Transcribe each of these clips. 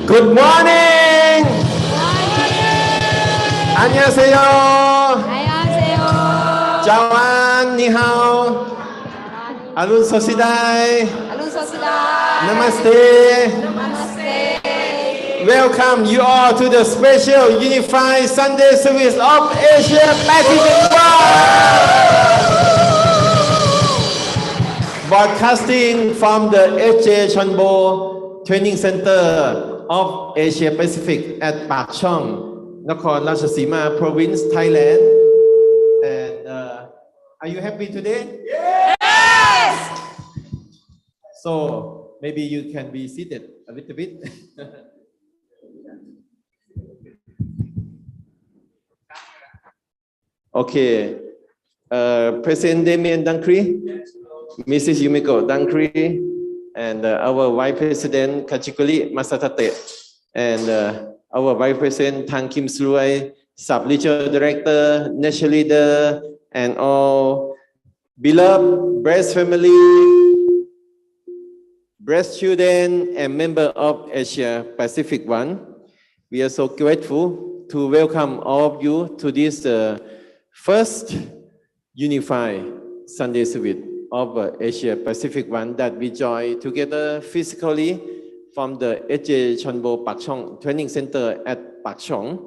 Good morning. 안녕하세요. 안녕하세요. 자완 니하오. 아룬 소시다이. Alun Sosida. Namaste. Namaste. Welcome you all to the special Unified Sunday Service of Asia Pacific World. Broadcasting from the H.J. Chonbo Training Center of Asia Pacific at Pak Chong, Nakhon Ratchasima Province, Thailand. And are you happy today? Yes. So maybe you can be seated a little bit. Okay. President Damien Dankri, Mrs. Yumiko Dankri, and our Vice President Kachikuli Masatate, and our Vice President Thang Kim Srui, Sub-Regional Director, National Leader, and all beloved breast family, breast children, and member of Asia Pacific One. We are so grateful to welcome all of you to this first unified Sunday service of Asia Pacific One that we join together physically from the H.J. Chonbo Pak Chong Training Center at Pak Chong.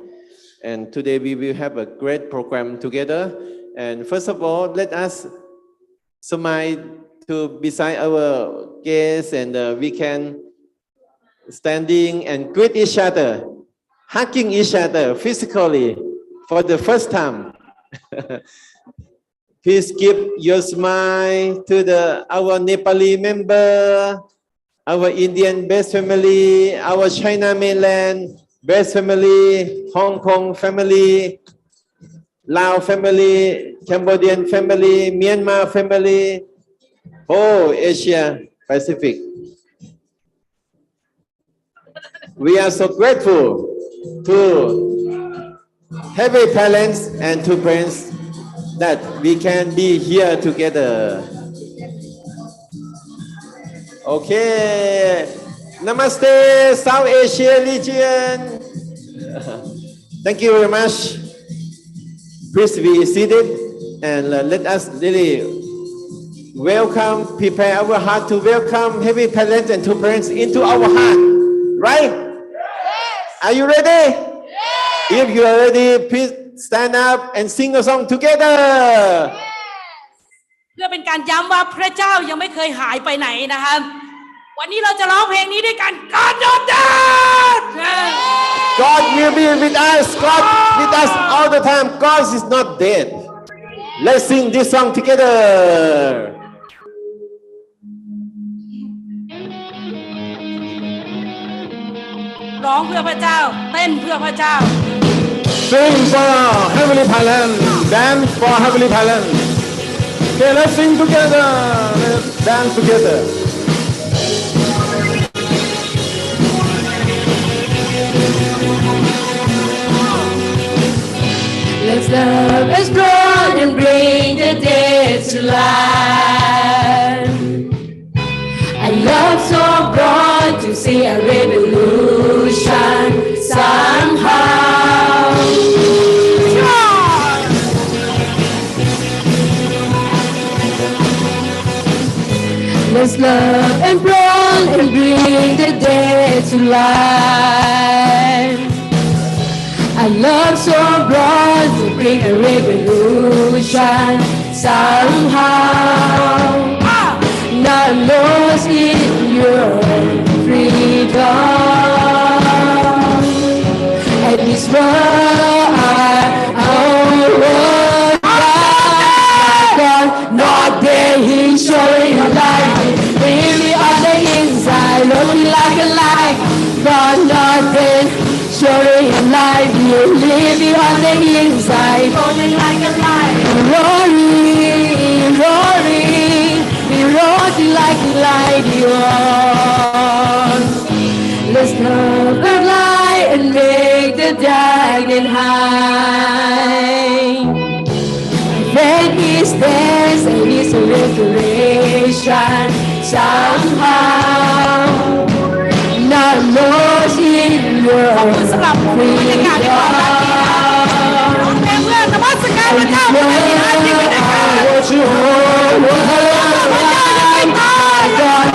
And today we will have a great program together. And first of all, let us smile to beside our guests, and we can standing and greet each other, hugging each other physically for the first time. Please give your smile to our Nepali member, our Indian best family, our China mainland best family, Hong Kong family, Laos family, Cambodian family, Myanmar family, whole Asia Pacific. We are so grateful to Heavy Talents and to friends that we can be here together. Okay, Namaste, South Asia region. Thank you very much. Please be seated and let us really welcome, prepare our heart to welcome Heavy Talents and to friends into our heart. Right? Yes. Are you ready? Yes. If you are ready, please stand up and sing a song together. Yes. เพื่อเป็นการย้ำว่าพระเจ้ายังไม่เคยหายไปไหนนะครับวันนี้เราจะร้องเพลงนี้ด้วยกัน God not dead God will be with us. God with us all the time. God is not dead. Let's sing this song together. ร้องเพื่อพระเจ้าเต้นเพื่อพระเจ้า Sing for Heavenly Thailand. Dance for Heavenly Thailand. Okay, let's sing together. Let's dance together. Let's love as broad and bring the dead to life. A love so broad to see a revolution somehow. Let's love and broad and bring the dead to life. A love so broad to bring a revolution somehow. Not lost in your freedom. And this world our world God, not there, He's showing a light. Really on the inside, looking like a light. God, not there. Showing a light, you living on the inside, falling like a light, roaring, roaring, be roaring like a light you are. Let's love the light and make the dragon high. Faith is dance and it's a restoration somehow. Not lost in your ขอบคุณสำหรับบรรยากาศในความรักนี้นะคะร้องเพลงเพื่อนมัสการพระเจ้าเป็นที่น่าจริงนะคะ What you hold, what you hold, พระเจ้าจะไม่ตาย God,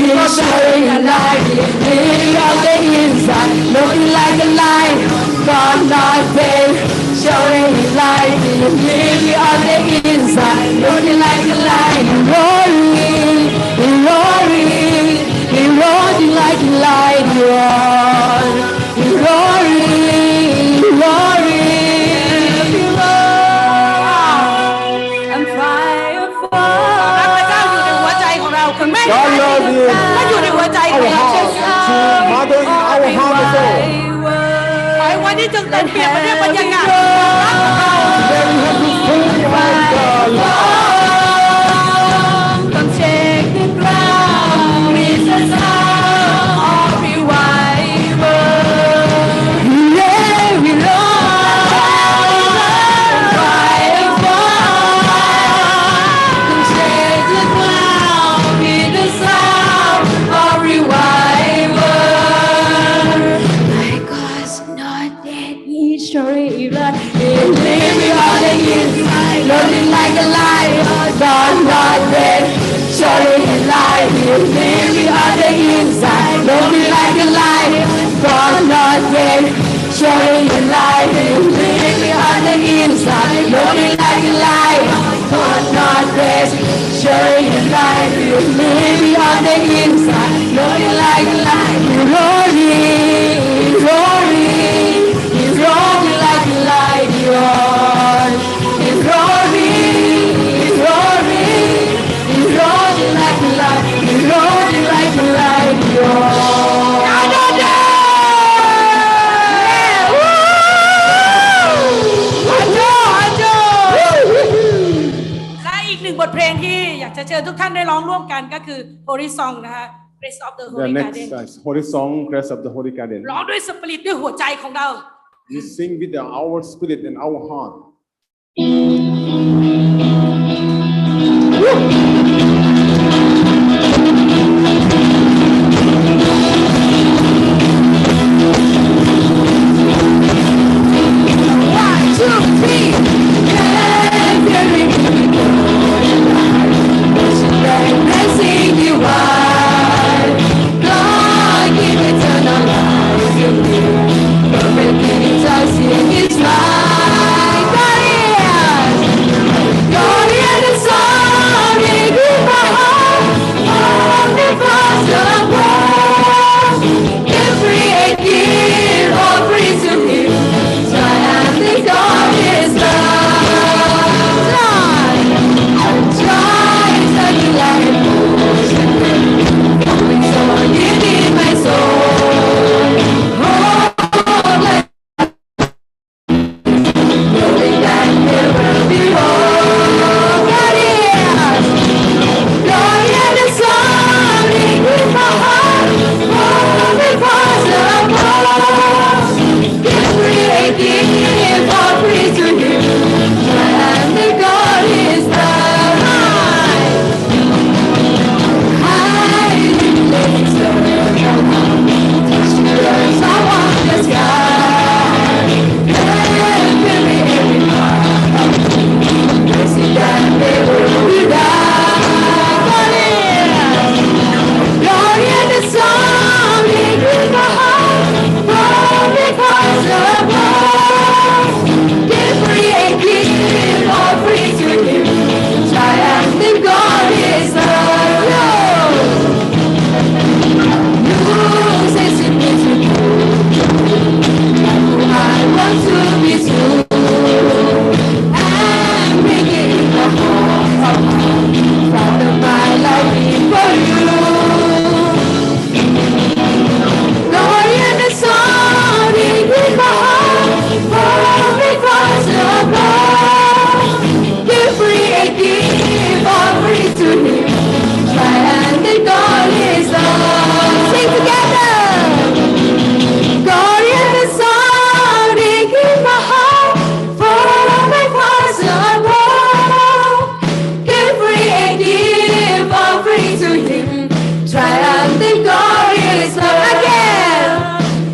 He's showing a light, living on the inside, looking like a light. God, not dead, showing a light, living on the inside, looking like a light, roaring, roaring, roaring like a light you are, roaring, roaring, I'm fire รักพระเจ้าอยู่ในหัวใจของเราคุณแม่ God love you. และอยู่ในหัวใจของเรา Mother in our heart and soul. ขอให้วันนี้จงเต็มเปี่ยมไปด้วยบรรยากาศของรักของเรา Very happy to God. Come shake the ground, it's a sound of revival. He's surely right. He's living on the inside, lonely like a lion, gone not dead. Surely he's alive. He's living on the inside, lonely like a lion, gone not dead. Surely he's alive. He's living on the inside, lonely like a lion, gone not dead. Surely he's alive. He's living on the inside, lonely like a lion. He's roaring, he's roaring like a lion. He's roaring, he's roaring, he's roaring like a lion. He's roaring like a lion.และอีกหนึ่งบทเพลงที่อยากจะเชิญทุกท่านได้ร้องร่วมกันก็คือ Holy Song นะคะ Grace of the The Holy next Garden Holy Song, Grace of the Holy Garden. ร้องด้วยสปิริตด้วยหัวใจของเรา We sing with our spirit and our heart. One, two, three. Blessing you are. God, give eternal life to you. Perfect giving us in His life. God is the song they give my heart. All the cross of God. Give free and give all free to Him. Triumphant God is love. Joy is like a light ocean. Flowing so deep in my soul. Oh, like knowing that there will be hope. God is the song in my heart. Oh, because of God. Give free and give all free to Him. Triumphant God is love. Triumphant God is love. You say to me to I want to be true. I'm bringing the heart of proud of my life before you. Glory and the song in my heart, oh, because of love. Give free and give all free to Him. Triumphant God is love. Sing together. God is the song in my heart, for my cause of love. Give free and give all free to Him. Triumphant God is love. Again.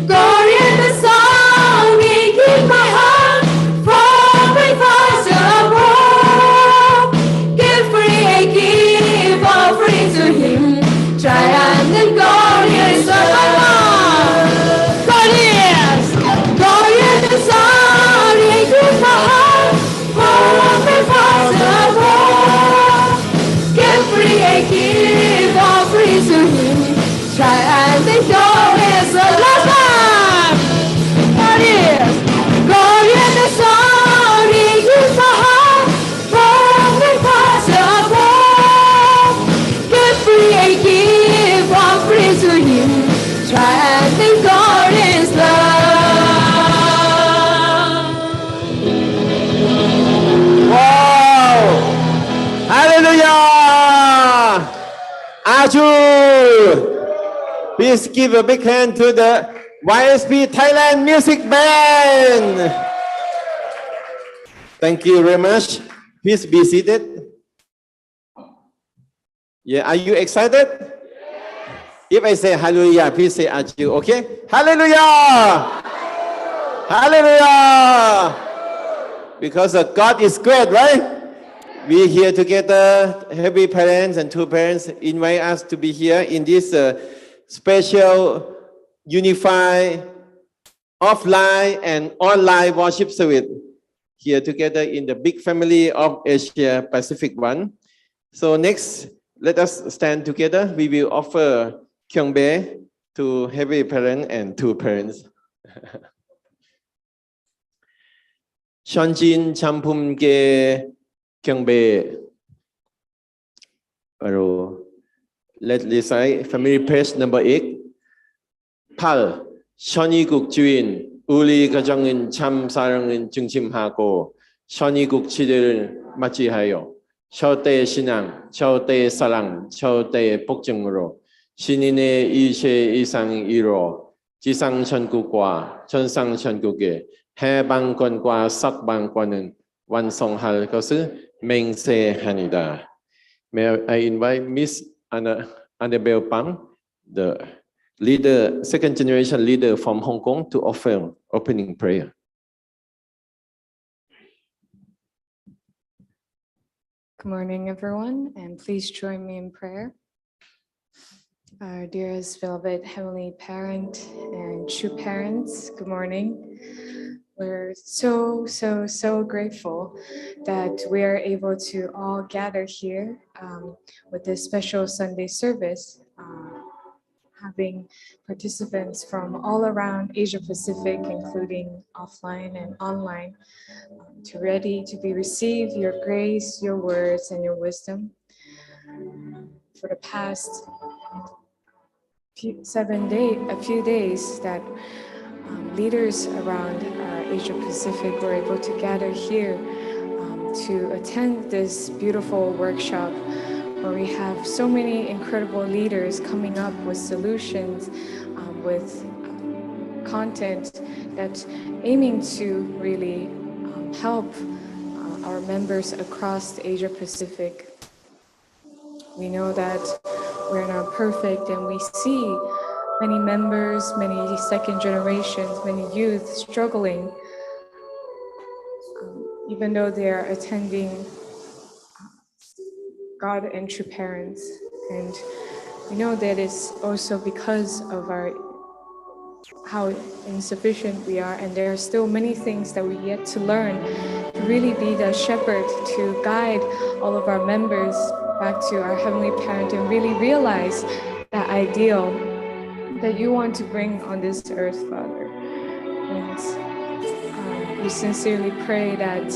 God is the song in my heart, for my cause of love. Give free and give all free to Him. Triumphant God is love. God is the song in my heart, for my cause of love. Give free and give all free to Him. Triumphant God is the last one. God is the song in my heart, for my cause of love. Give free and give all free to Him. Triumphant God is love. Wow! Hallelujah! Arjun! Please give a big hand to the YSP Thailand Music Band. Thank you very much. Please be seated. Yeah, are you excited? If I say hallelujah, please say Arjun, okay? Hallelujah! Hallelujah! Because God is great, right? We here together, heavy parents and two parents invite us to be here in this special, unified, offline and online worship service. Here together in the big family of Asia Pacific one. So next, let us stand together. We will offer Kyungbae to heavy parent and two parents. Shonjin Champumge Kyungbae. Let's recite family prayer number 8. 8. 선이국 주인 우리 가정은 참 사랑은 중심하고 선이국 지대를 맞이하여 저때의 신앙, 저때의 사랑, 저때의 복종으로 신인의 이세 이상 이루어 지상 전국과 전상 전국의 해방권과 석방권은 완성할 것을 맹세하니다. May I invite Miss Annabelle Pang, the leader, second generation leader from Hong Kong, to offer opening prayer. Good morning, everyone, and please join me in prayer. Our dearest beloved Heavenly Parent and true parents, good morning. We're so grateful that we are able to all gather here with this special Sunday service, having participants from all around Asia Pacific, including offline and online, to ready to be receive your grace, your words, and your wisdom. For the past few days that leaders around Asia Pacific were able to gather here to attend this beautiful workshop where we have so many incredible leaders coming up with solutions, with content that's aiming to really help our members across the Asia Pacific. We know that we're not perfect, and we see many members, many second generations, many youth struggling, even though they are attending God and true parents. And we know that it's also because of how insufficient we are, and there are still many things that we yet to learn to really be the shepherd to guide all of our members back to our Heavenly Parent and really realize that ideal that you want to bring on this earth, Father. And we sincerely pray that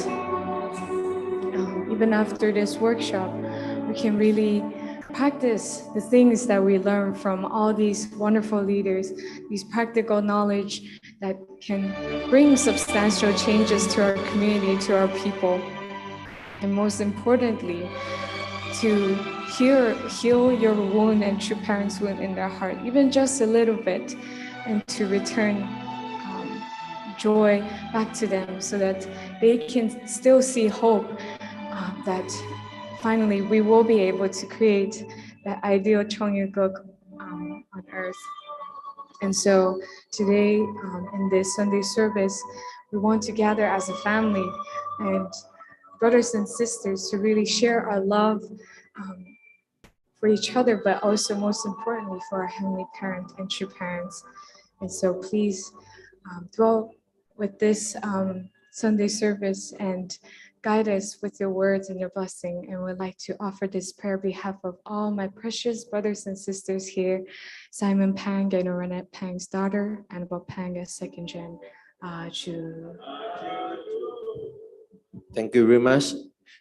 even after this workshop, we can really practice the things that we learn from all these wonderful leaders, these practical knowledge that can bring substantial changes to our community, to our people. And most importantly, to heal your wound and true parents' wound in their heart, even just a little bit, and to return joy back to them so that they can still see hope that finally we will be able to create that ideal Cheongguk on earth. And so today in this Sunday service, we want to gather as a family and brothers and sisters to really share our love for each other, but also most importantly for our Heavenly Parent and true parents. And so please dwell with this Sunday service and guide us with your words and your blessing. And we'd like to offer this prayer on behalf of all my precious brothers and sisters here, Simon Pang and Renette Pang's daughter, Annabelle Pang as second gen. Thank you very much,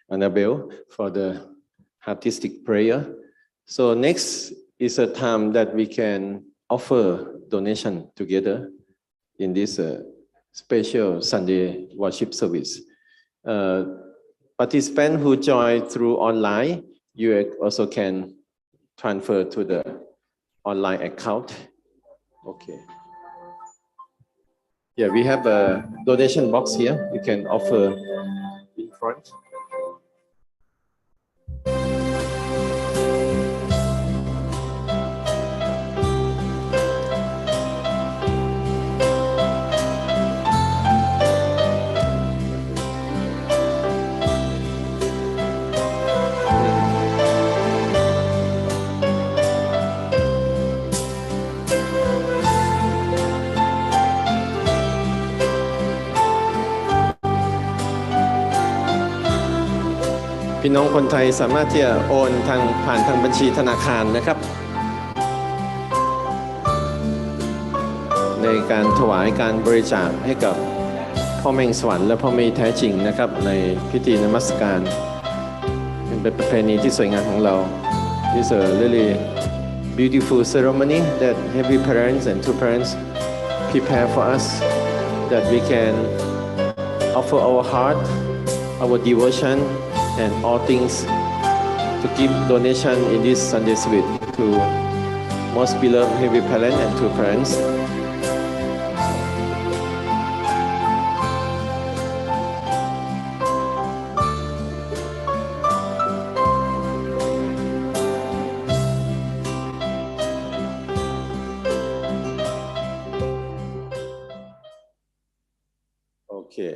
Annabelle, for the artistic prayer. So next is a time that we can offer donation together in this special Sunday worship service. Participants who join through online, you also can transfer to the online account. Okay. Yeah, we have a donation box here. You can offer in front. พี่น้องคนไทยสามารถที่จะโอนผ่านทางบัญชีธนาคารนะครับในการถวายการบริจาคให้กับพ่อแม่สวรรค์และพ่อแม่แท้จริงนะครับในพิธีนมัสการเป็นประเพณีที่สวยงามของเรา It's a really beautiful ceremony that heavenly parents and two parents prepare for us that we can offer our heart, our devotion and all things to give donation in this Sunday service to most beloved heavenly parents and two parents. Okay,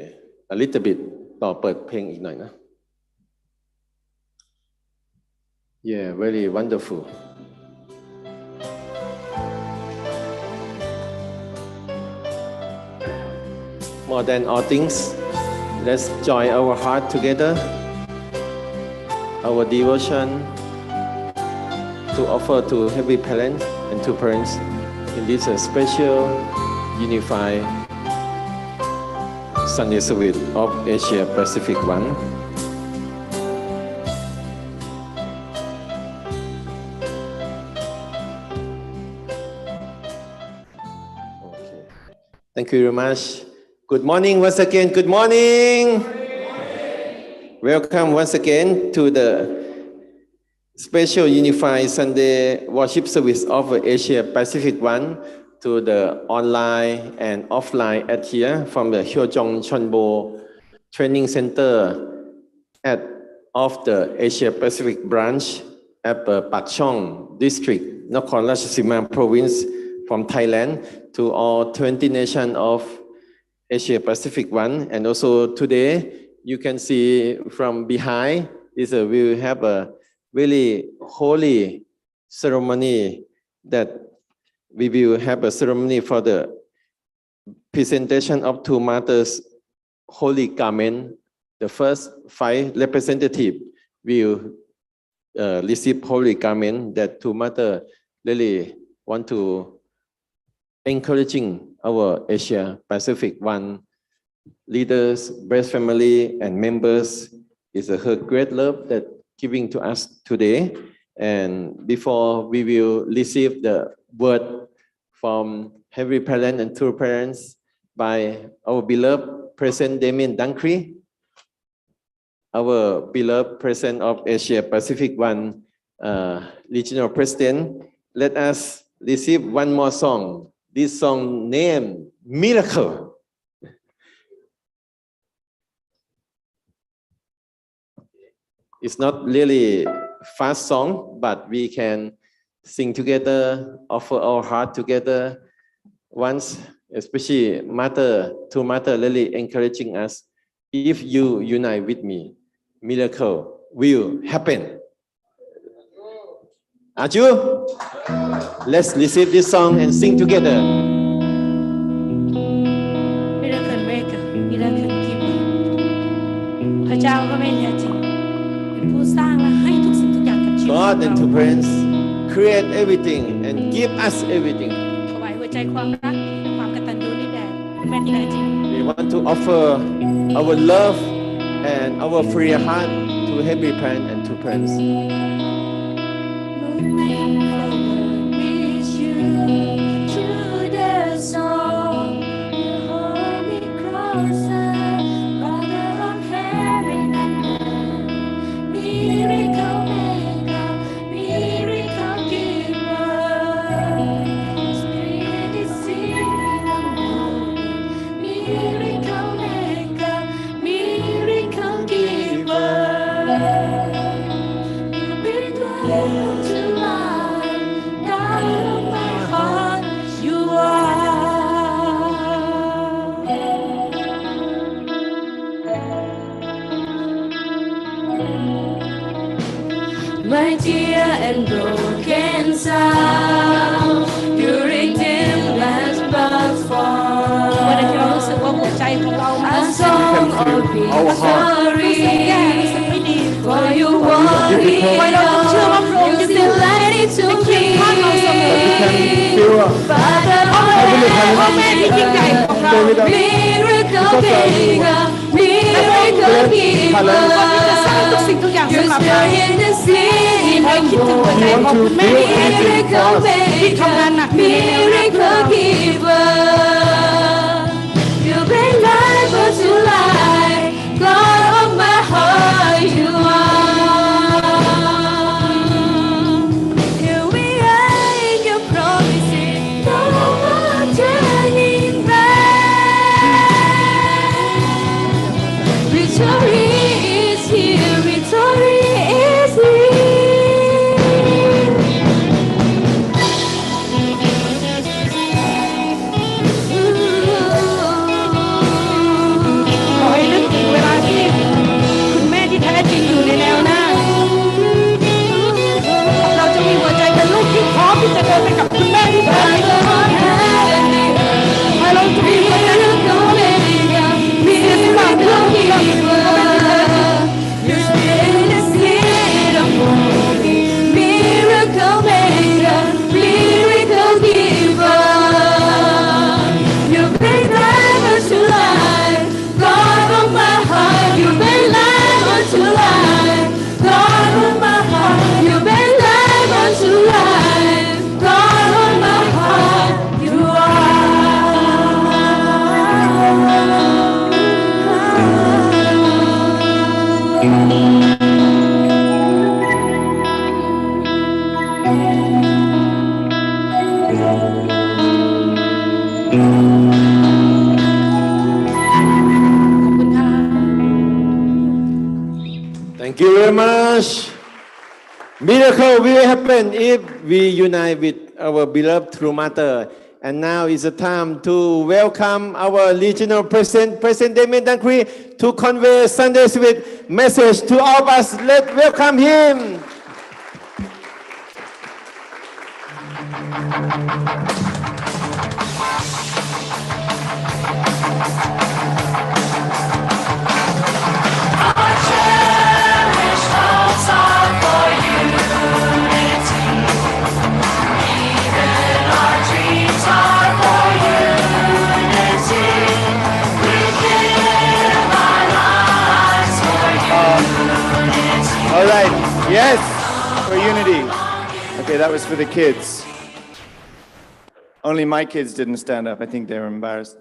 a little bit ต่อเปิดเพลงอีกหน่อยนะ Yeah, very wonderful. More than all things, let's join our heart together, our devotion to offer to heavenly parents and two parents in this special unified Sunday service of Asia Pacific One. Okay. Thank you very much. Good morning once again. Good morning. Welcome once again to the special unified Sunday worship service of Asia Pacific One. To the online and offline at here from the Hyojong Chonbo Training Center of the Asia Pacific branch at Pak Chong District, Nakhon Ratchasima Province from Thailand to all 20 nations of Asia Pacific One. And also today, you can see from behind, we will have a really holy ceremony that we will have a ceremony for the presentation of two mothers' holy garment. The first 5 representatives will receive holy garment that two mothers really want to encouraging our Asia Pacific One leaders, best family and members. Is her great love that giving to us today. And before we will receive the word from heavenly parents and true parents by our beloved President Damien Dankri, our beloved President of Asia Pacific One Regional President. Let us receive one more song. This song named Miracle. It's not really fast song, but we can sing together, offer our heart together. Once, especially two mother really encouraging us. If you unite with me, miracle will happen. Are you? Let's receive this song and sing together. Miracle maker, miracle keeper พระเจ้าก็ไม่แท้จริงเป็นผู้สร้างและให้ทุกสิ่งทุกอย่างกับชีวิตของ God and เรา two parents create everything and give us everything. ถวายหัวใจความรักความกตัญญูนี่แด่แม่ที่แท้จริง We want to offer our love and our free heart to heavenly parents and two parents. My dear and broken sound, you redeemed last but วันนี้เรารู้สึกว่าหัวใจของเรา a song of รู้สึกแย่รู้สึก victory. ไม่ดี For you won't give ไว้เราต้องเชื่อว่าพระองค์ You จะ still light it to เคียงข้างเราเสมอ Fill up. Father, พ่อแม่ที่ยิ่งใหญ่ของเรา miracle maker, miracle giver. จะสร้างทุกสิ่งทุกอย่าง You're สำหรับเรา still in the scene. ให้คิดถึงหัวใจของคุณแม่ที่ Miracle ที่ทำงานหนัก maker, miracle giver. You bring life to life, God of my heart, you are. Here we are in your promises, no more turning back. Victory is here, victory is here. ขอให้นึกถึงเวลาที่คุณแม่ที่แท้จริงอยู่ในแนวหน้า เราจะมีหัวใจเป็นลูกที่พร้อมที่จะเดินไปกับคุณแม่ที่แท้จริงให้เราจะมีหัวใจมีเสียสละเพื่อที่เราจะเป็น You're still in the seat of glory, miracle maker, miracle giver. You bring life to life, God of my heart. You bring life to life, God of my heart. You bring life to life, God of my heart. You are. Thank you very much. Miracle will happen if we unite with our beloved true mother. And now is the time to welcome our regional president, President Damien Dankri, to convey Sunday Spirit message to all of us. Let's welcome him. All right, yes, for unity. Okay, that was for the kids. Only my kids didn't stand up. I think they were embarrassed.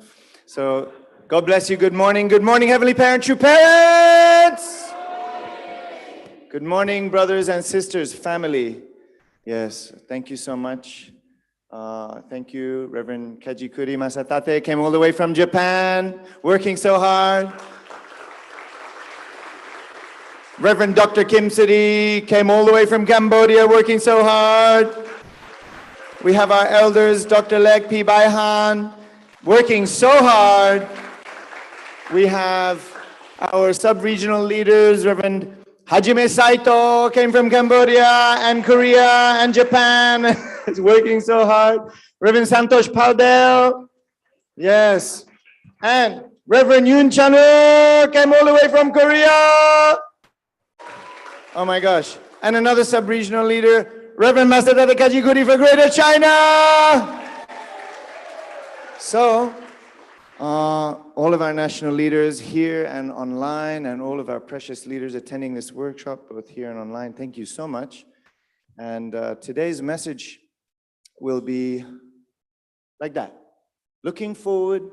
So, God bless you. Good morning, Heavenly Parent, true parents. Good morning, brothers and sisters, family. Yes, thank you so much. Thank you, Reverend Kajikuri Masatate, came all the way from Japan, working so hard. Reverend Dr. Kim Siri came all the way from Cambodia, working so hard. We have our elders, Dr. Lek P. Baihan, working so hard. We have our sub-regional leaders, Reverend Hajime Saito came from Cambodia and Korea and Japan, is working so hard. Reverend Santosh Paudel, yes. And Reverend Yoon Chanu came all the way from Korea. Oh my gosh. And another sub-regional leader, Reverend Masadata Kajikuri for Greater China. So, all of our national leaders here and online, and all of our precious leaders attending this workshop, both here and online, thank you so much. And today's message will be like that. Looking forward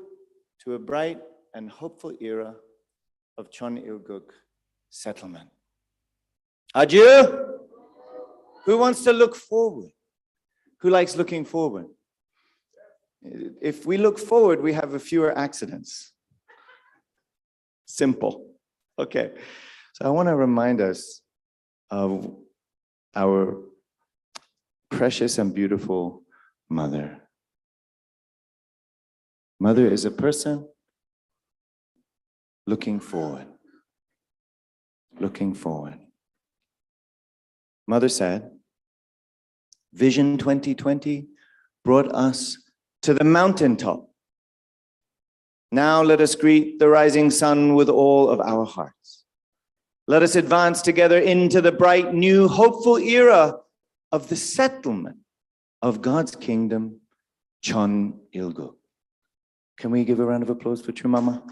to a bright and hopeful era of Chon Il-guk settlement. Adieu. Who wants to look forward? Who likes looking forward? If we look forward, we have fewer accidents. Simple. Okay. So I want to remind us of our precious and beautiful mother. Mother is a person looking forward. Looking forward. Mother said, Vision 2020 brought us to the mountaintop. Now let us greet the rising sun with all of our hearts. Let us advance together into the bright, new, hopeful era of the settlement of God's kingdom, Chon Il-guk. Can we give a round of applause for Chumama?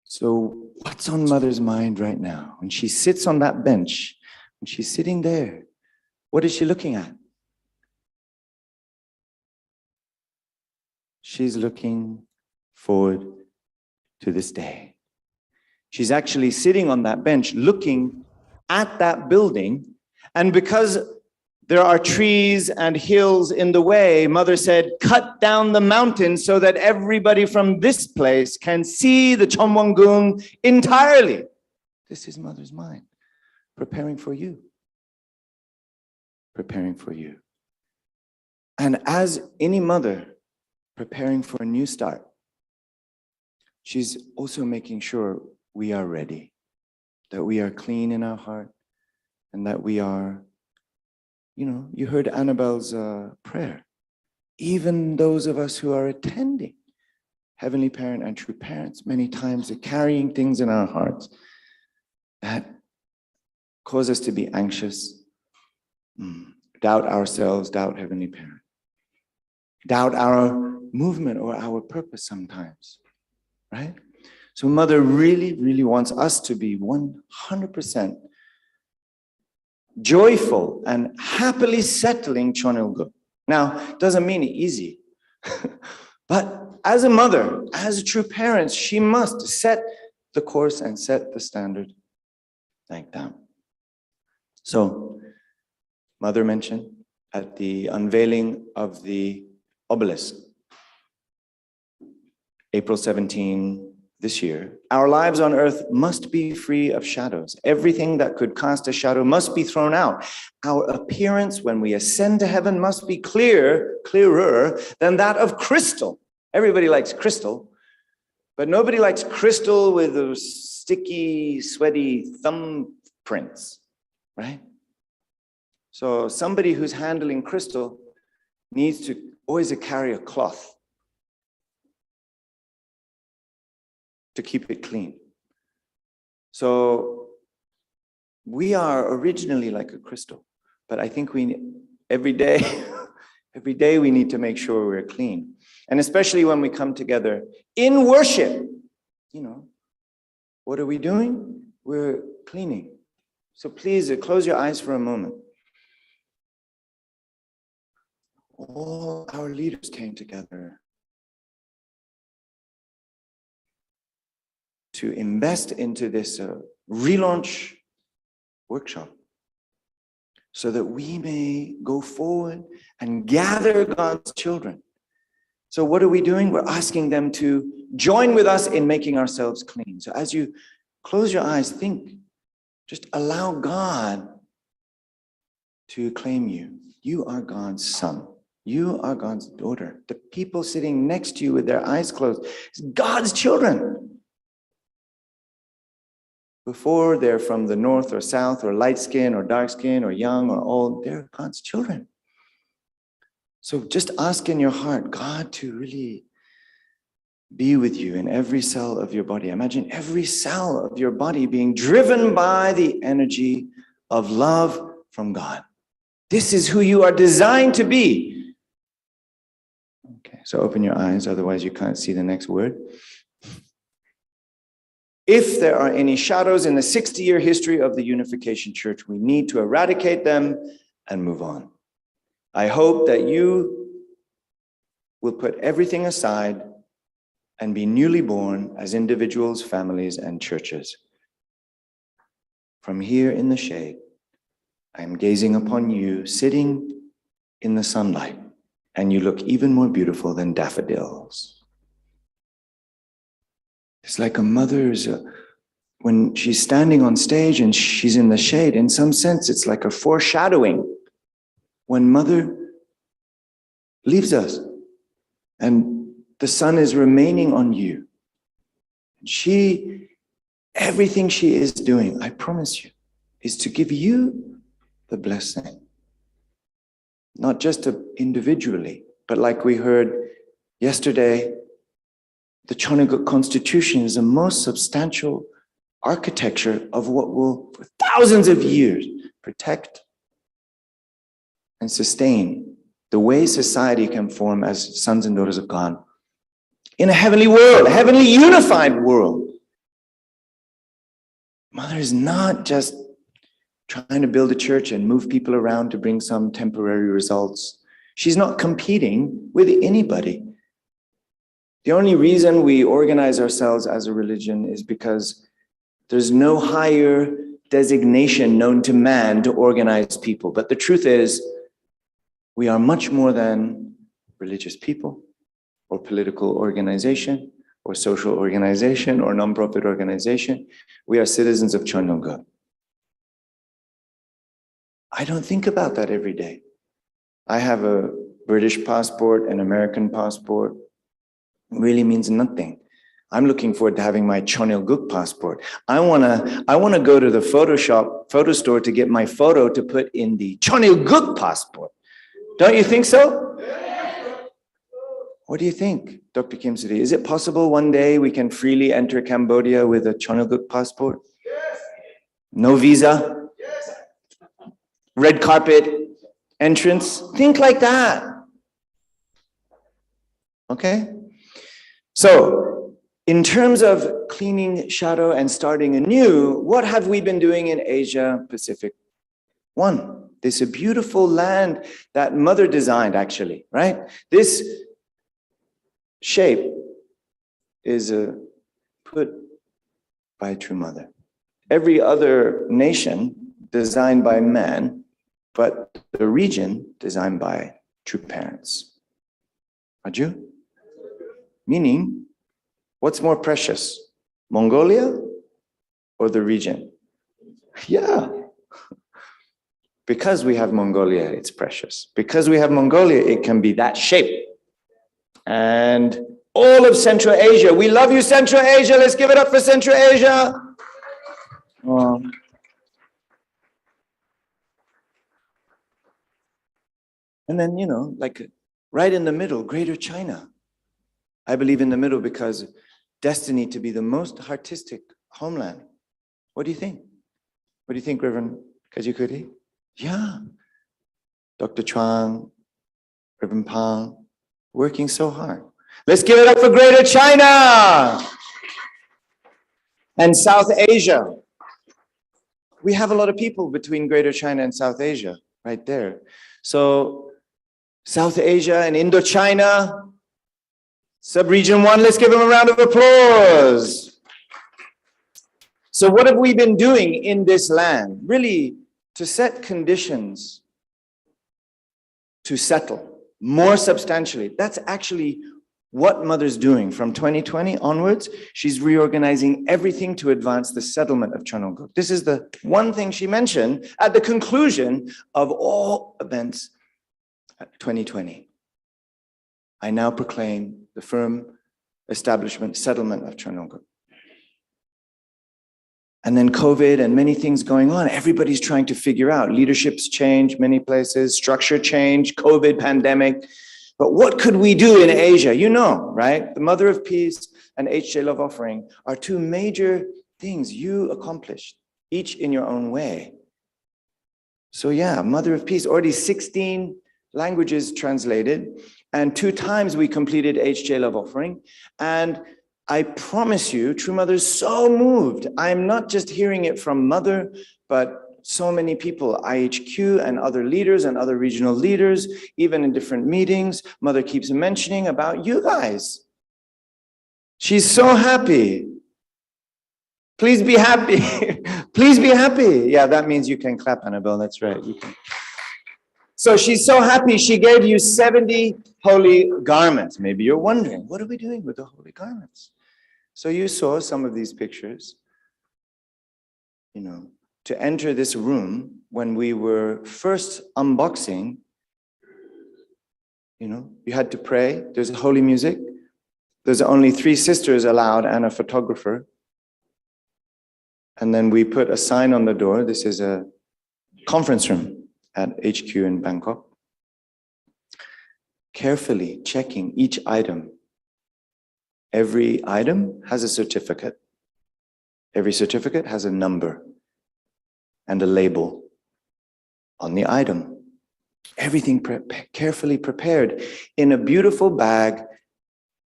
So what's on Mother's mind right now? When she sits on that bench, when she's sitting there, what is she looking at? She's looking forward to this day. She's actually sitting on that bench looking at that building, and because there are trees and hills in the way, Mother said, cut down the mountain so that everybody from this place can see the Chonwongung entirely. This is Mother's mind, preparing for you. Preparing for you. And as any mother preparing for a new start, she's also making sure we are ready, that we are clean in our heart, and that we are, you heard Annabelle's prayer. Even those of us who are attending Heavenly Parent and True Parents, many times are carrying things in our hearts that cause us to be anxious, doubt ourselves, doubt Heavenly Parent, doubt our movement or our purpose sometimes, right? So Mother really, really wants us to be 100% joyful and happily settling Chon Il-guk. Now, it doesn't mean easy, but as a mother, as a true parent, she must set the course and set the standard like that. So, Mother mentioned at the unveiling of the obelisk, April 17, this year, our lives on earth must be free of shadows. Everything that could cast a shadow must be thrown out. Our appearance when we ascend to heaven must be clearer than that of crystal. Everybody likes crystal, but nobody likes crystal with those sticky, sweaty thumbprints, right? So somebody who's handling crystal needs to always carry a cloth to keep it clean. So we are originally like a crystal, but I think every day we need to make sure we're clean. And especially when we come together in worship, what are we doing? We're cleaning. So please close your eyes for a moment. All our leaders came together to invest into this relaunch workshop so that we may go forward and gather God's children. So what are we doing? We're asking them to join with us in making ourselves clean. So as you close your eyes, think, just allow God to claim you. You are God's son. You are God's daughter. The people sitting next to you with their eyes closed is God's children. Before they're from the north or south or light skin or dark skin or young or old, they're God's children. So just ask in your heart, God to really be with you in every cell of your body. Imagine every cell of your body being driven by the energy of love from God. This is who you are designed to be. Okay, so open your eyes, otherwise you can't see the next word. If there are any shadows in the 60-year history of the Unification Church, we need to eradicate them and move on. I hope that you will put everything aside and be newly born as individuals, families, and churches. From here in the shade, I am gazing upon you, sitting in the sunlight, and you look even more beautiful than daffodils. It's like a mother's, when she's standing on stage and she's in the shade, in some sense, it's like a foreshadowing. When mother leaves us and the sun is remaining on you, everything she is doing, I promise you, is to give you the blessing. Not just individually, but like we heard yesterday, the Chonaguk Constitution is the most substantial architecture of what will, for thousands of years, protect and sustain the way society can form as sons and daughters of God in a heavenly world, a heavenly unified world. Mother is not just trying to build a church and move people around to bring some temporary results. She's not competing with anybody. The only reason we organize ourselves as a religion is because there's no higher designation known to man to organize people. But the truth is, we are much more than religious people or political organization or social organization or nonprofit organization. We are citizens of Chononga. I don't think about that every day. I have a British passport, an American passport. It really means nothing. I'm looking forward to having my Chonilguk passport. I wanna go to the photo store to get my photo to put in the Chonilguk passport. Don't you think so? What do you think, Dr. Kim Siri? Is it possible one day we can freely enter Cambodia with a Chonilguk passport? Yes. No visa? Yes. Red carpet entrance? Think like that. Okay? So, in terms of cleaning shadow and starting anew, what have we been doing in Asia Pacific? One, this is a beautiful land that Mother designed, actually, right? This shape is put by True Mother. Every other nation designed by man, but the region designed by True Parents. Aju? Meaning, what's more precious, Mongolia or the region? Yeah. Because we have Mongolia, it's precious. Because we have Mongolia, it can be that shape. And all of Central Asia, we love you, Central Asia. Let's give it up for Central Asia. And then, like right in the middle, Greater China. I believe in the middle because destined to be the most artistic homeland. What do you think? What do you think, Reverend Kajikuri? Yeah. Dr. Chuang, Reverend Pang, working so hard. Let's give it up for Greater China and South Asia. We have a lot of people between Greater China and South Asia right there. So South Asia and Indochina, Sub-Region 1, let's give them a round of applause. So what have we been doing in this land? Really, to set conditions to settle more substantially. That's actually what Mother's doing from 2020 onwards. She's reorganizing everything to advance the settlement of Chonongguk. This is the one thing she mentioned at the conclusion of all events at 2020. I now proclaim the firm establishment, settlement of Chonongguk. And then COVID and many things going on. Everybody's trying to figure out. Leadership's changed many places, structure change, COVID pandemic. But what could we do in Asia? You know, right? The Mother of Peace and HJ Love Offering are two major things you accomplished, each in your own way. So yeah, Mother of Peace, already 16 languages translated, and 2 times we completed HJ Love Offering. And I promise you, True Mother is so moved. I'm not just hearing it from Mother, but so many people, IHQ and other leaders and other regional leaders, even in different meetings, Mother keeps mentioning about you guys. She's so happy. Please be happy. Please be happy. Yeah, that means you can clap, Annabelle. That's right. You can. So she's so happy she gave you 70 holy garments. Maybe you're wondering, what are we doing with the holy garments? So you saw some of these pictures, to enter this room when we were first unboxing, you had to pray. There's holy music. There's only 3 sisters allowed and a photographer. And then we put a sign on the door. This is a conference room at HQ in Bangkok. Carefully checking each item. Every item has a certificate. Every certificate has a number and a label on the item. Everything carefully prepared in a beautiful bag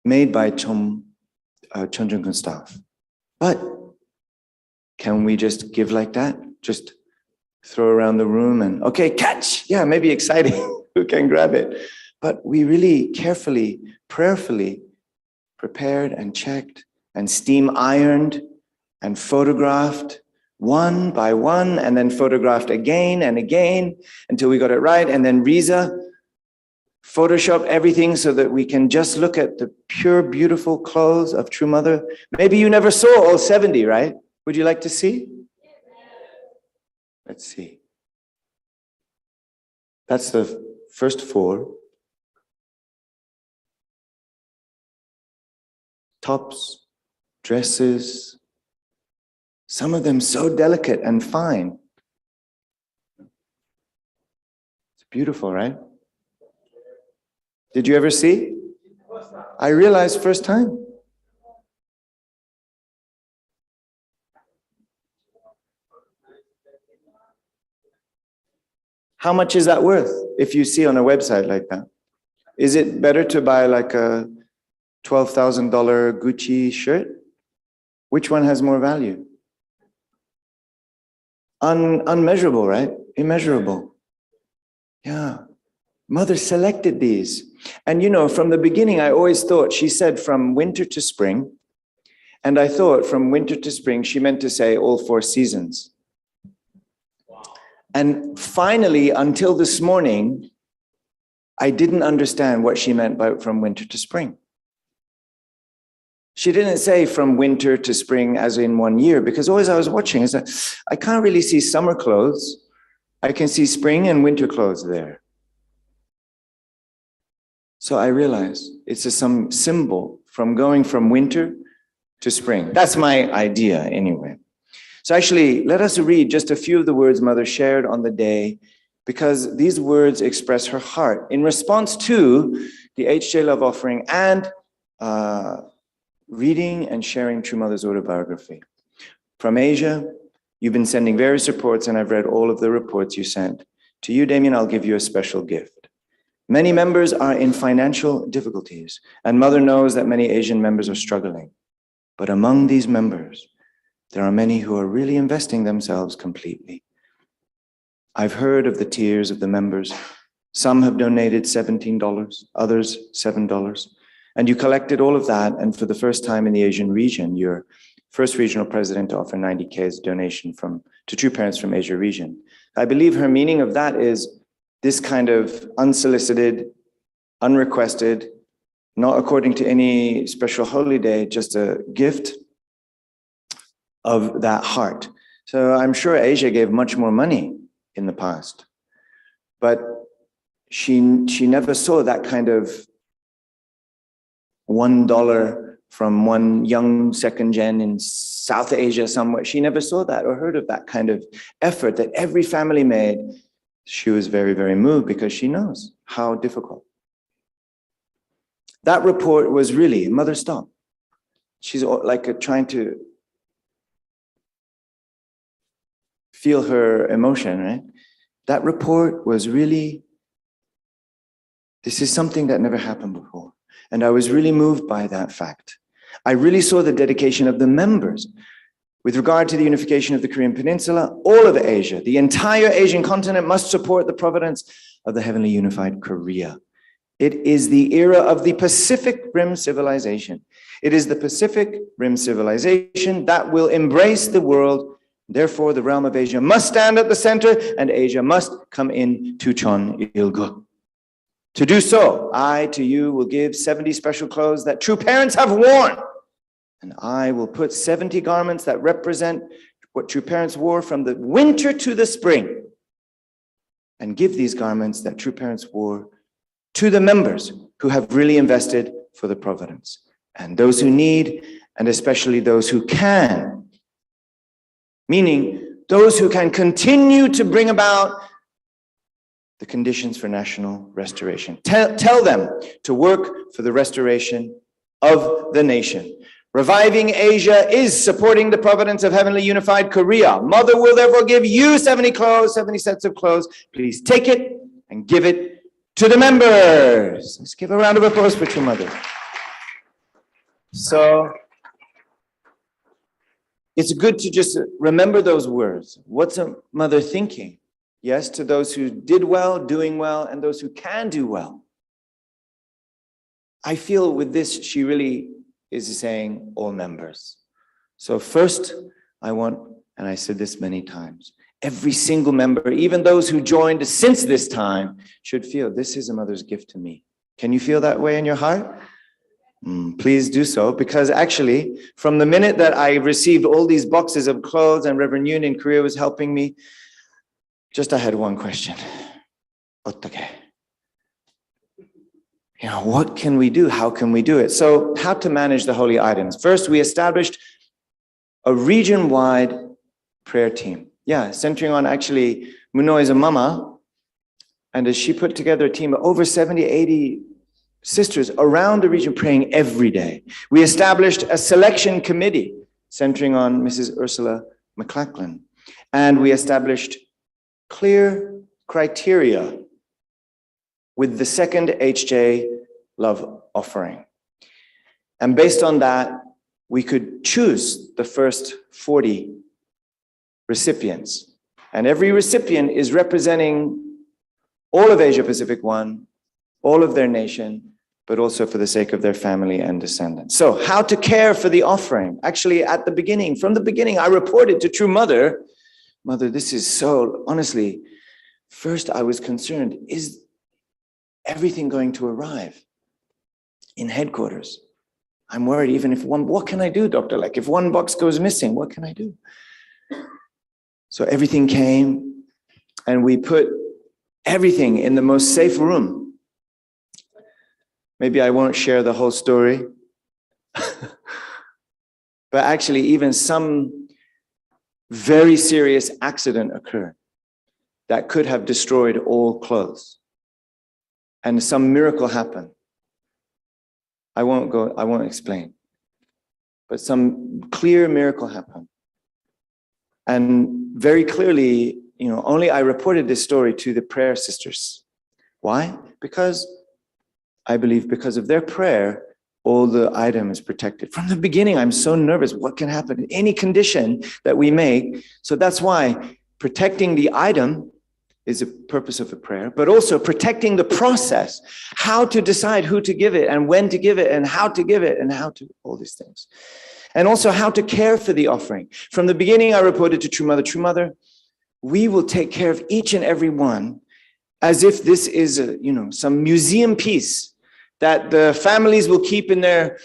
made by Chonjung staff. But can we just give like that? Just throw around the room and, okay, catch. Yeah, maybe exciting. Who can grab it? But we really carefully, prayerfully prepared and checked and steam ironed and photographed one by one, and then photographed again and again until we got it right. And then Riza Photoshop everything so that we can just look at the pure, beautiful clothes of True Mother. Maybe you never saw all 70, right? Would you like to see? Let's see. That's the first 4. Tops, dresses, some of them so delicate and fine. It's beautiful, right? Did you ever see? I realized first time. How much is that worth if you see on a website like that? Is it better to buy like a $12,000 Gucci shirt? Which one has more value? Unmeasurable, right? Immeasurable. Yeah. Mother selected these. And you know, from the beginning, I always thought, she said from winter to spring. And I thought from winter to spring, she meant to say all 4 seasons. And finally, until this morning, I didn't understand what she meant by from winter to spring. She didn't say from winter to spring as in 1 year, because always I was watching, I said, I can't really see summer clothes. I can see spring and winter clothes there. So I realized it's some symbol from going from winter to spring. That's my idea anyway. So actually, let us read just a few of the words Mother shared on the day, because these words express her heart in response to the HJ Love offering and reading and sharing True Mother's autobiography. From Asia, you've been sending various reports, and I've read all of the reports you sent. To you, Damien, I'll give you a special gift. Many members are in financial difficulties, and Mother knows that many Asian members are struggling. But among these members, there are many who are really investing themselves completely. I've heard of the tears of the members. Some have donated $17, others $7. And you collected all of that, and for the first time in the Asian region, you're first regional president to offer 90K as a donation to True Parents from Asia region. I believe her meaning of that is this kind of unsolicited, unrequested, not according to any special holy day, just a gift of that heart. So I'm sure Asia gave much more money in the past, but she never saw that kind of $1 from one young second gen in South Asia somewhere. She never saw that or heard of that kind of effort that every family made. She was very, very moved because she knows how difficult. That report was really, Mother, stop. She's like trying to feel her emotion, right? That report was really, this is something that never happened before. And I was really moved by that fact. I really saw the dedication of the members with regard to the unification of the Korean Peninsula. All of Asia, the entire Asian continent must support the providence of the heavenly unified Korea. It is the era of the Pacific Rim civilization. It is the Pacific Rim civilization that will embrace the world. Therefore, the realm of Asia must stand at the center, and Asia must come in to Chon Il-gu. To do so, I to you will give 70 special clothes that True Parents have worn. And I will put 70 garments that represent what True Parents wore from the winter to the spring. And give these garments that True Parents wore to the members who have really invested for the providence. And those who need, and especially those who can. Meaning, those who can continue to bring about the conditions for national restoration. Tell them to work for the restoration of the nation. Reviving Asia is supporting the providence of Heavenly Unified Korea. Mother will therefore give you 70 clothes, 70 sets of clothes. Please take it and give it to the members. Let's give a round of applause for True Mother. So it's good to just remember those words. What's a mother thinking? Yes, to those who did well, doing well, and those who can do well. I feel with this, she really is saying all members. So first, I want, and I said this many times, every single member, even those who joined since this time, should feel this is a mother's gift to me. Can you feel that way in your heart? Please do so, because actually, from the minute that I received all these boxes of clothes and Reverend Yoon in Korea was helping me, I had one question. 어떻게? What can we do? How can we do it? So how to manage the holy items? First, we established a region-wide prayer team. Yeah, centering on actually, Muno is a mama, and she put together a team of over 70, 80 sisters around the region praying every day. We established a selection committee centering on Mrs. Ursula McLachlan. And we established clear criteria with the second HJ love offering. And based on that, we could choose the first 40 recipients. And every recipient is representing all of Asia Pacific One, all of their nation, but also for the sake of their family and descendants. So how to care for the offering? Actually, at the beginning, from the beginning, I reported to True Mother, Mother, this is so, honestly, first I was concerned, is everything going to arrive in headquarters? I'm worried even if what can I do, Doctor? Like if one box goes missing, what can I do? So everything came and we put everything in the most safe room. Maybe I won't share the whole story. But actually even some very serious accident occurred that could have destroyed all clothes. And some miracle happened. I won't explain. But some clear miracle happened. And very clearly, only I reported this story to the prayer sisters. Why? Because I believe because of their prayer, all the item is protected. From the beginning, I'm so nervous. What can happen in any condition that we make? So that's why protecting the item is a purpose of a prayer, but also protecting the process, how to decide who to give it and when to give it and how to give it and how to, all these things. And also how to care for the offering. From the beginning, I reported to True Mother, we will take care of each and every one as if this is some museum piece that the families will keep in their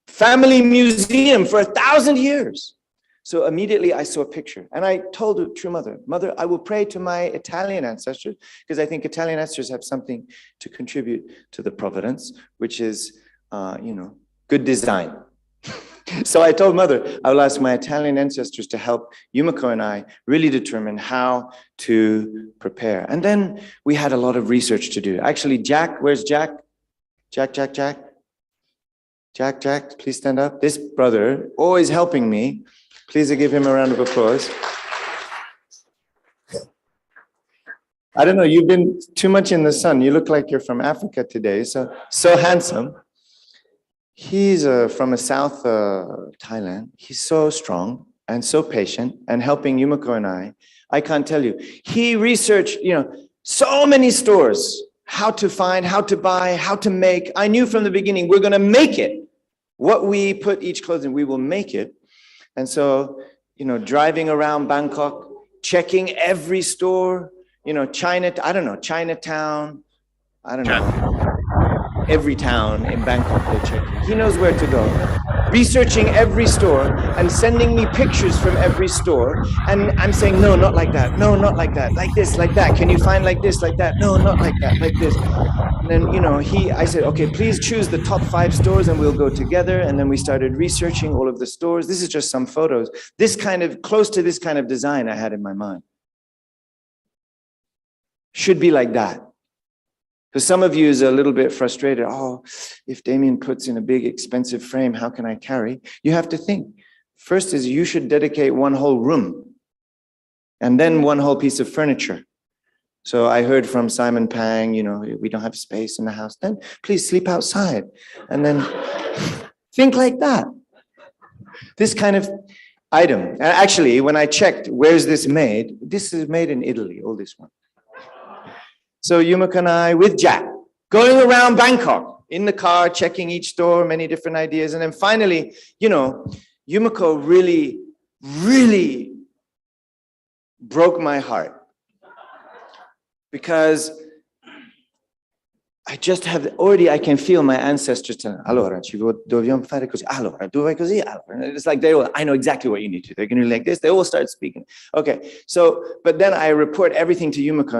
family museum for 1,000 years. So immediately I saw a picture and I told True Mother, Mother, I will pray to my Italian ancestors because I think Italian ancestors have something to contribute to the providence, which is, good design. So I told Mother, I will ask my Italian ancestors to help Yumiko and I really determine how to prepare. And then we had a lot of research to do. Actually, Jack, where's Jack? Jack, please stand up. This brother, always helping me. Please give him a round of applause. I don't know, you've been too much in the sun. You look like you're from Africa today, so handsome. He's from South Thailand. He's so strong and so patient and helping Yumiko and I can't tell you. He researched, so many stores, how to find, how to buy, how to make. I knew from the beginning, we're gonna make it. What we put each clothes in, we will make it. And so, driving around Bangkok, checking every store, Chinatown, every town in Bangkok they check. He knows where to go. Researching every store and sending me pictures from every store. And I'm saying, no, not like that. No, not like that. Like this, like that. Can you find like this, like that? No, not like that, like this. And then, I said, okay, please choose the top 5 stores and we'll go together. And then we started researching all of the stores. This is just some photos. Close to this kind of design I had in my mind. Should be like that. So some of you is a little bit frustrated. Oh, if Damien puts in a big expensive frame, how can I carry? You have to think. First is you should dedicate one whole room and then one whole piece of furniture. So I heard from Simon Pang, we don't have space in the house. Then please sleep outside. And then think like that. This kind of item. And actually, when I checked, where's this made? This is made in Italy, all this one. So Yumiko and I, with Jack, going around Bangkok, in the car, checking each store, many different ideas. And then finally, Yumiko really, really broke my heart. Because I just have, already I can feel my ancestors telling, allora, dobbiamo fare così, allora, tu vai così, allora. It's like I know exactly what you need to do. They're going to do like this. They all start speaking. Okay, so, but then I report everything to Yumiko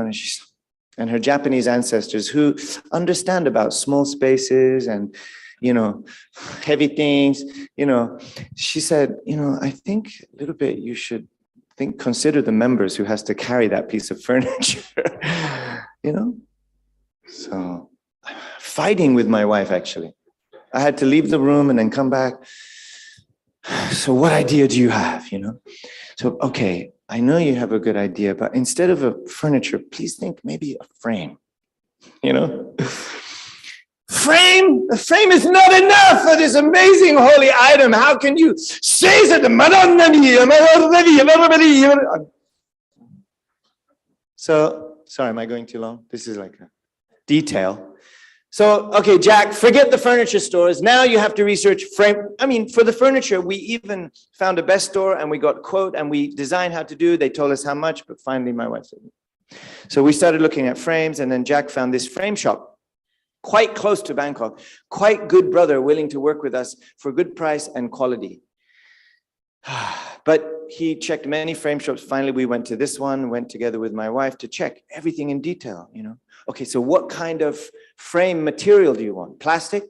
and her Japanese ancestors who understand about small spaces and, heavy things, She said, I think a little bit you should consider the members who has to carry that piece of furniture, So fighting with my wife, actually. I had to leave the room and then come back. So what idea do you have, So, okay, I know you have a good idea, but instead of a furniture, please think maybe a frame, Frame? A frame is not enough for this amazing holy item. How can you say that? So, sorry, am I going too long? This is like a detail. So, okay, Jack, forget the furniture stores. Now you have to research frame. For the furniture, we even found a best store and we got a quote and we designed how to do. They told us how much, but finally my wife said. So we started looking at frames and then Jack found this frame shop quite close to Bangkok. Quite good brother willing to work with us for good price and quality. But he checked many frame shops. Finally, we went to this one, went together with my wife to check everything in detail, Okay, so what kind of frame material do you want? Plastic?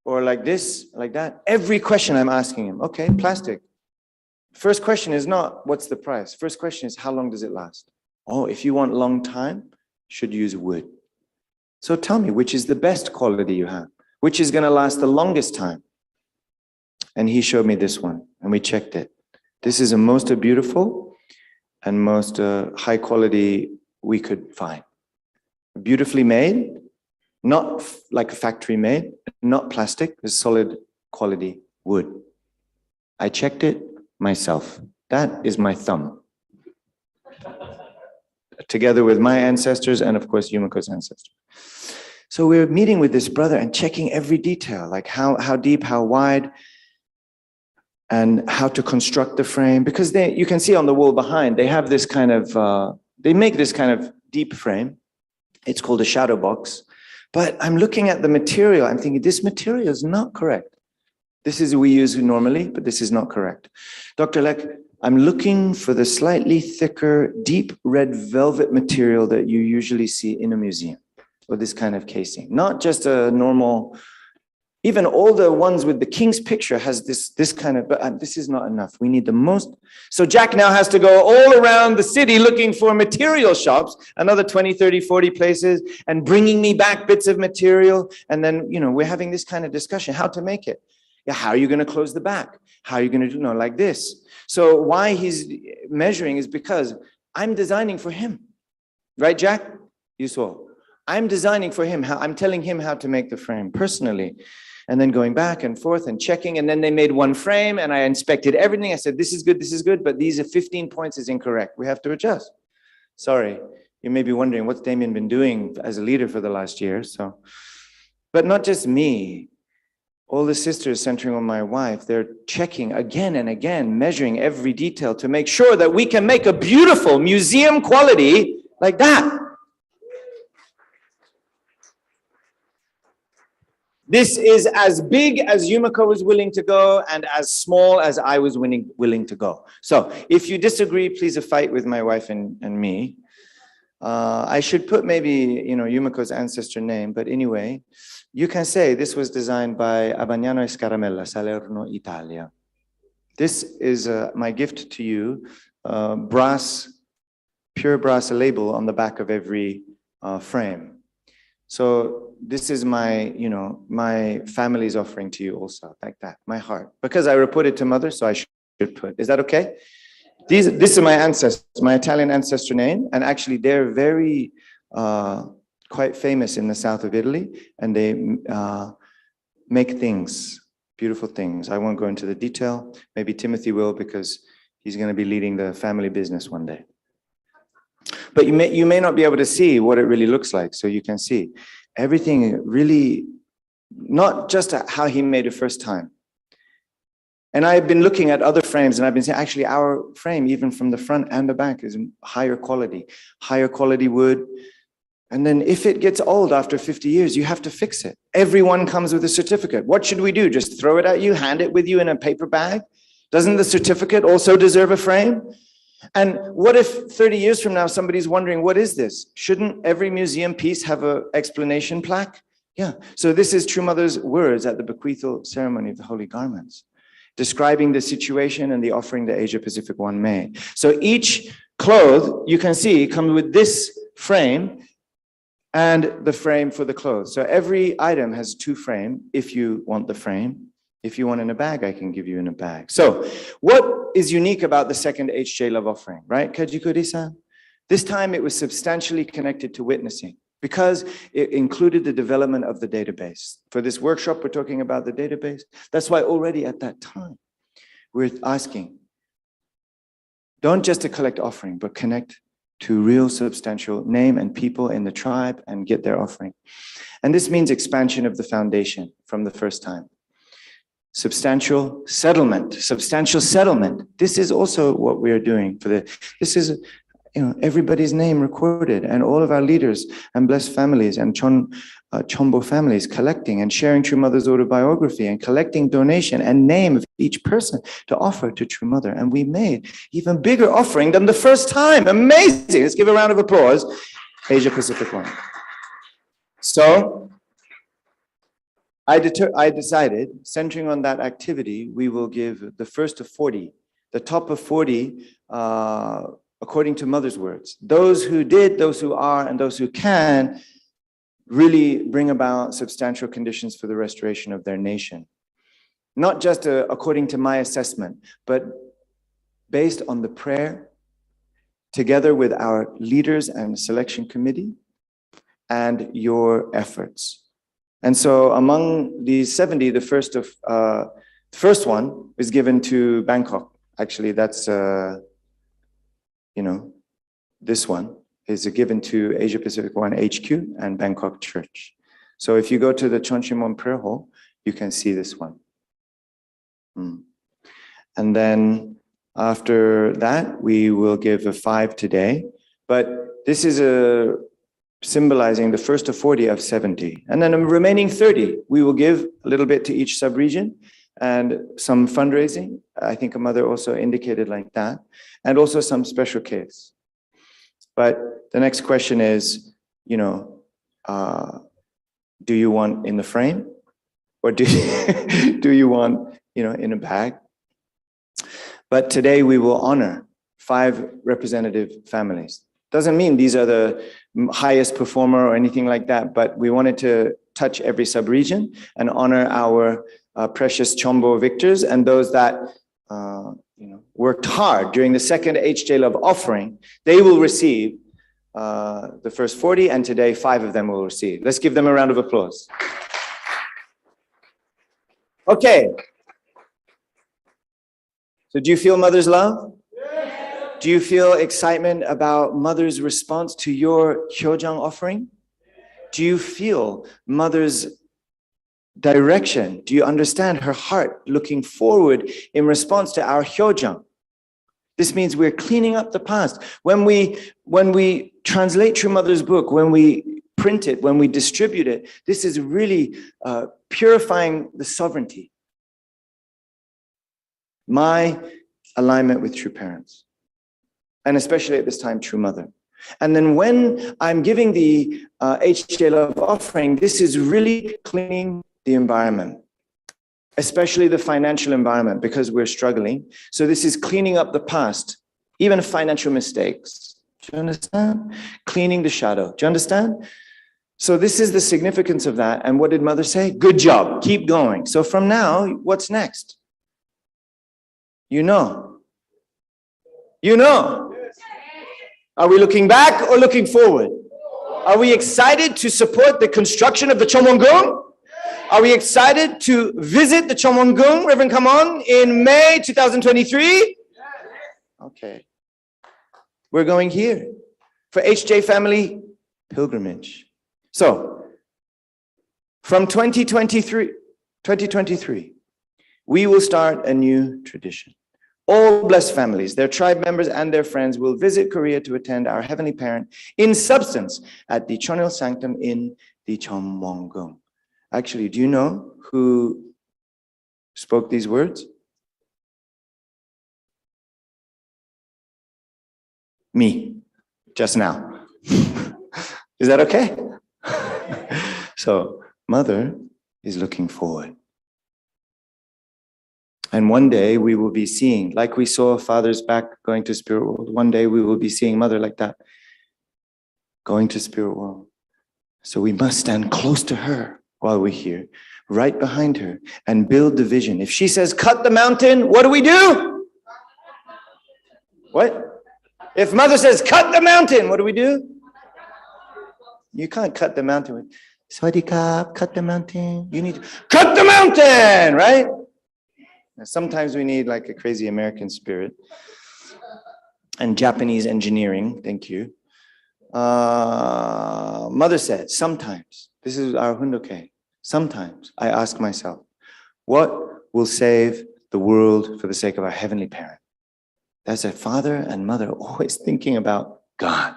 Or like this, like that? Every question I'm asking him, okay, plastic. First question is not, what's the price? First question is, how long does it last? Oh, if you want long time, should use wood. So tell me, which is the best quality you have? Which is going to last the longest time? And he showed me this one, and we checked it. This is the most beautiful and most high quality we could find. Beautifully made, not like a factory made, not plastic, it's solid quality wood. I checked it myself. That is my thumb. Together with my ancestors and of course Yumiko's ancestors. So we're meeting with this brother and checking every detail, like how deep, how wide, and how to construct the frame. Because you can see on the wall behind, they have this kind of, they make this kind of deep frame. It's called a shadow box. But I'm looking at the material. I'm thinking, this material is not correct. This is what we use normally, but this is not correct. Dr. Lek, I'm looking for the slightly thicker, deep red velvet material that you usually see in a museum, or this kind of casing. Not just a normal, even all the ones with the king's picture has this kind of, but this is not enough. We need the most. So Jack now has to go all around the city looking for material shops, another 20, 30, 40 places, and bringing me back bits of material. And then, we're having this kind of discussion, how to make it. Yeah, how are you going to close the back? How are you going to do, like this? So why he's measuring is because I'm designing for him. Right, Jack? You saw. I'm designing for him. I'm telling him how to make the frame personally. And then going back and forth and checking. And then they made one frame and I inspected everything. I said, this is good, but these are 15 points is incorrect. We have to adjust. Sorry. You may be wondering what's Damien been doing as a leader for the last year. So, but not just me. All the sisters centering on my wife, they're checking again and again, measuring every detail to make sure that we can make a beautiful museum quality like that. This is as big as Yumiko was willing to go and as small as I was willing to go. So if you disagree, please fight with my wife and me. I should put maybe, Yumiko's ancestor name, but anyway, you can say this was designed by Abagnano e Scaramella, Salerno, Italia. This is my gift to you, pure brass label on the back of every frame. So this is my, my family's offering to you also, like that, my heart. Because I reported to mother, so I should put. Is that okay? This is my ancestors, my Italian ancestor name, and actually they're very quite famous in the south of Italy, and they make things, beautiful things. I won't go into the detail. Maybe Timothy will, because he's going to be leading the family business one day. But you may not be able to see what it really looks like. So you can see everything really, not just how he made it first time. And I've been looking at other frames, and I've been saying, actually, our frame, even from the front and the back, is higher quality wood. And then if it gets old after 50 years, you have to fix it. Everyone comes with a certificate. What should we do? Just throw it at you, hand it with you in a paper bag? Doesn't the certificate also deserve a frame? And what if 30 years from now, somebody's wondering, what is this? Shouldn't every museum piece have an explanation plaque? Yeah. So this is True Mother's words at the bequeathal ceremony of the Holy Garments, describing the situation and the offering that Asia Pacific One made. So each cloth, you can see, comes with this frame and the frame for the clothes. So every item has 2 frames if you want the frame. If you want in a bag, I can give you in a bag. So what is unique about the second HJ Love offering, right, Kajikuri-san? This time it was substantially connected to witnessing because it included the development of the database. For this workshop, we're talking about the database. That's why already at that time, we're asking, don't just to collect offering, but connect to real substantial name and people in the tribe and get their offering. And this means expansion of the foundation from the first time. Substantial settlement. This is also what we are doing for this is, everybody's name recorded, and all of our leaders and blessed families and Chombo families collecting and sharing True Mother's autobiography and collecting donation and name of each person to offer to True Mother. And we made even bigger offering than the first time. Amazing. Let's give a round of applause. Asia Pacific One. So I decided, centering on that activity, we will give the first of 40, the top of 40, according to Mother's words. Those who did, those who are, and those who can really bring about substantial conditions for the restoration of their nation. Not just according to my assessment, but based on the prayer, together with our leaders and selection committee, and your efforts. And so among these 70, the first one is given to Bangkok. Actually, that's, this one is given to Asia Pacific One HQ and Bangkok Church. So if you go to the Chonchimon prayer hall, you can see this one. And then after that, we will give a 5 today. But this is symbolizing the first of 40 of 70. And then the remaining 30, we will give a little bit to each sub-region and some fundraising. I think a mother also indicated like that. And also some special case. But the next question is, do you want in the frame? Or do you want, in a bag? But today we will honor 5 representative families. Doesn't mean these are the highest performer or anything like that, but we wanted to touch every sub-region and honor our precious Chombo victors and those that worked hard during the second HJ Love offering. They will receive the first 40, and today 5 of them will receive. Let's give them a round of applause. Okay. So do you feel Mother's love? Do you feel excitement about Mother's response to your Hyojang offering? Do you feel Mother's direction? Do you understand her heart looking forward in response to our Hyojang? This means we're cleaning up the past. When we translate True Mother's book, when we print it, when we distribute it, this is really purifying the sovereignty. My alignment with True Parents. And especially at this time, True Mother. And then when I'm giving the HJ Love offering, this is really cleaning the environment, especially the financial environment, because we're struggling. So this is cleaning up the past, even financial mistakes. Do you understand? Cleaning the shadow. Do you understand? So this is the significance of that. And what did Mother say? Good job. Keep going. So from now, what's next? You know. You know. Are we looking back or looking forward? Are we excited to support the construction of the Chomwon-gung? Are we excited to visit the Chomwon-gung, Reverend Come On, in May 2023? Okay. We're going here for HJ Family Pilgrimage. So, from 2023, we will start a new tradition. All blessed families, their tribe members, and their friends will visit Korea to attend our Heavenly Parent in substance at the Chonil Sanctum in the Chomwon-gung. Actually, do you know who spoke these words? Me, just now. Is that okay? So, Mother is looking forward. And one day we will be seeing, like we saw Father's back going to Spirit World, one day we will be seeing Mother like that, going to Spirit World. So we must stand close to her while we're here, right behind her, and build the vision. If she says, cut the mountain, what do we do? What? If Mother says, cut the mountain, what do we do? You can't cut the mountain with, Swadikap, cut the mountain. You need to cut the mountain, right? Sometimes we need like a crazy American spirit and Japanese engineering. Thank you. Mother said, sometimes, this is our hundoke, sometimes I ask myself, what will save the world for the sake of our Heavenly Parent? That's a father and mother always thinking about God.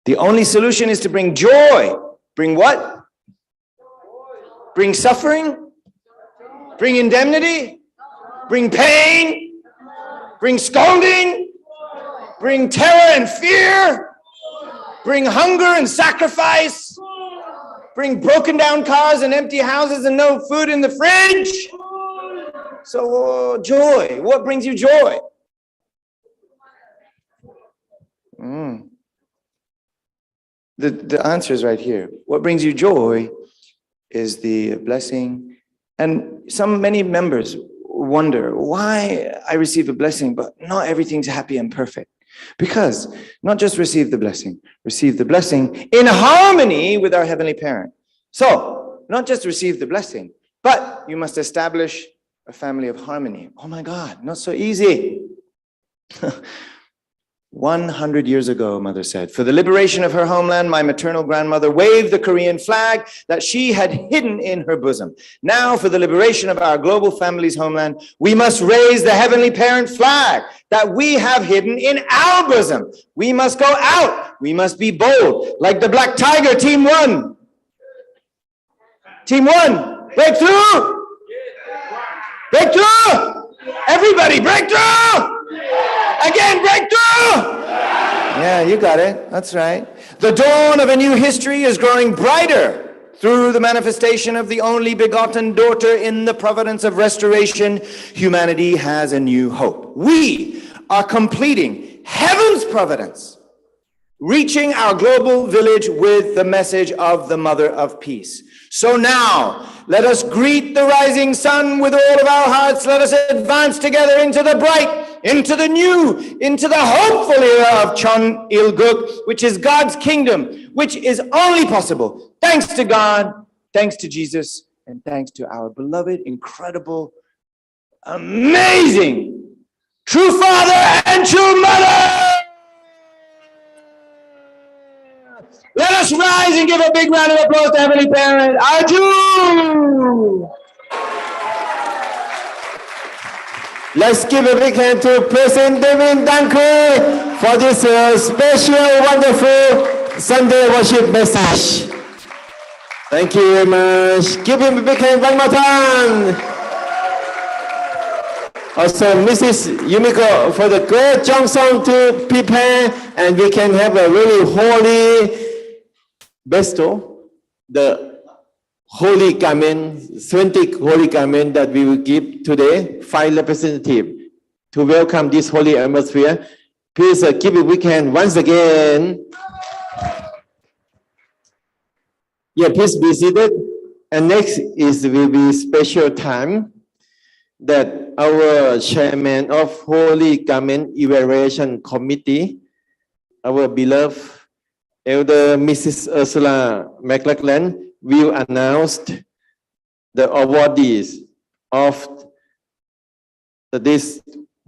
The only solution is to bring joy. Bring what? Bring suffering? Bring indemnity? Bring pain? Bring scolding? Bring terror and fear? Bring hunger and sacrifice? Bring broken down cars and empty houses and no food in the fridge? So joy, what brings you joy? The answer is right here. What brings you joy is the blessing. And many members wonder why I receive a blessing, but not everything's happy and perfect. Because not just receive the blessing in harmony with our Heavenly Parent. So, not just receive the blessing, but you must establish a family of harmony. Oh my God, not so easy. 100 years ago, Mother said, for the liberation of her homeland, my maternal grandmother waved the Korean flag that she had hidden in her bosom. Now, for the liberation of our global family's homeland, we must raise the Heavenly Parent flag that we have hidden in our bosom. We must go out. We must be bold, like the Black Tiger, Team 1. Team 1, breakthrough! Breakthrough! Everybody, breakthrough! Again, breakthrough! Yeah, you got it. That's right. The dawn of a new history is growing brighter through the manifestation of the only begotten daughter in the providence of restoration. Humanity has a new hope. We are completing heaven's providence, reaching our global village with the message of the Mother of Peace. So now, let us greet the rising sun with all of our hearts. Let us advance together into the bright, into the new, into the hopeful era of Chon-il-guk, which is God's kingdom, which is only possible thanks to God, thanks to Jesus, and thanks to our beloved, incredible, amazing, true Father and true Mother. Let us rise and give a big round of applause to Heavenly Parent. Arju! Let's give a big hand to President David Danke for this special, wonderful Sunday worship message. Thank you very much. Give him a big hand one more time. Also, Mrs. Yumiko for the great Jong song to prepare, and we can have a really holy bestow, the holy garment, 20 holy garment that we will give today, 5 representatives to welcome this holy atmosphere. Please give a big hand once again. Yeah, please be seated. And next will be special time that our chairman of Holy Garment Evaluation Committee, our beloved Elder Mrs. Ursula McLachlan, will announce the awardees of the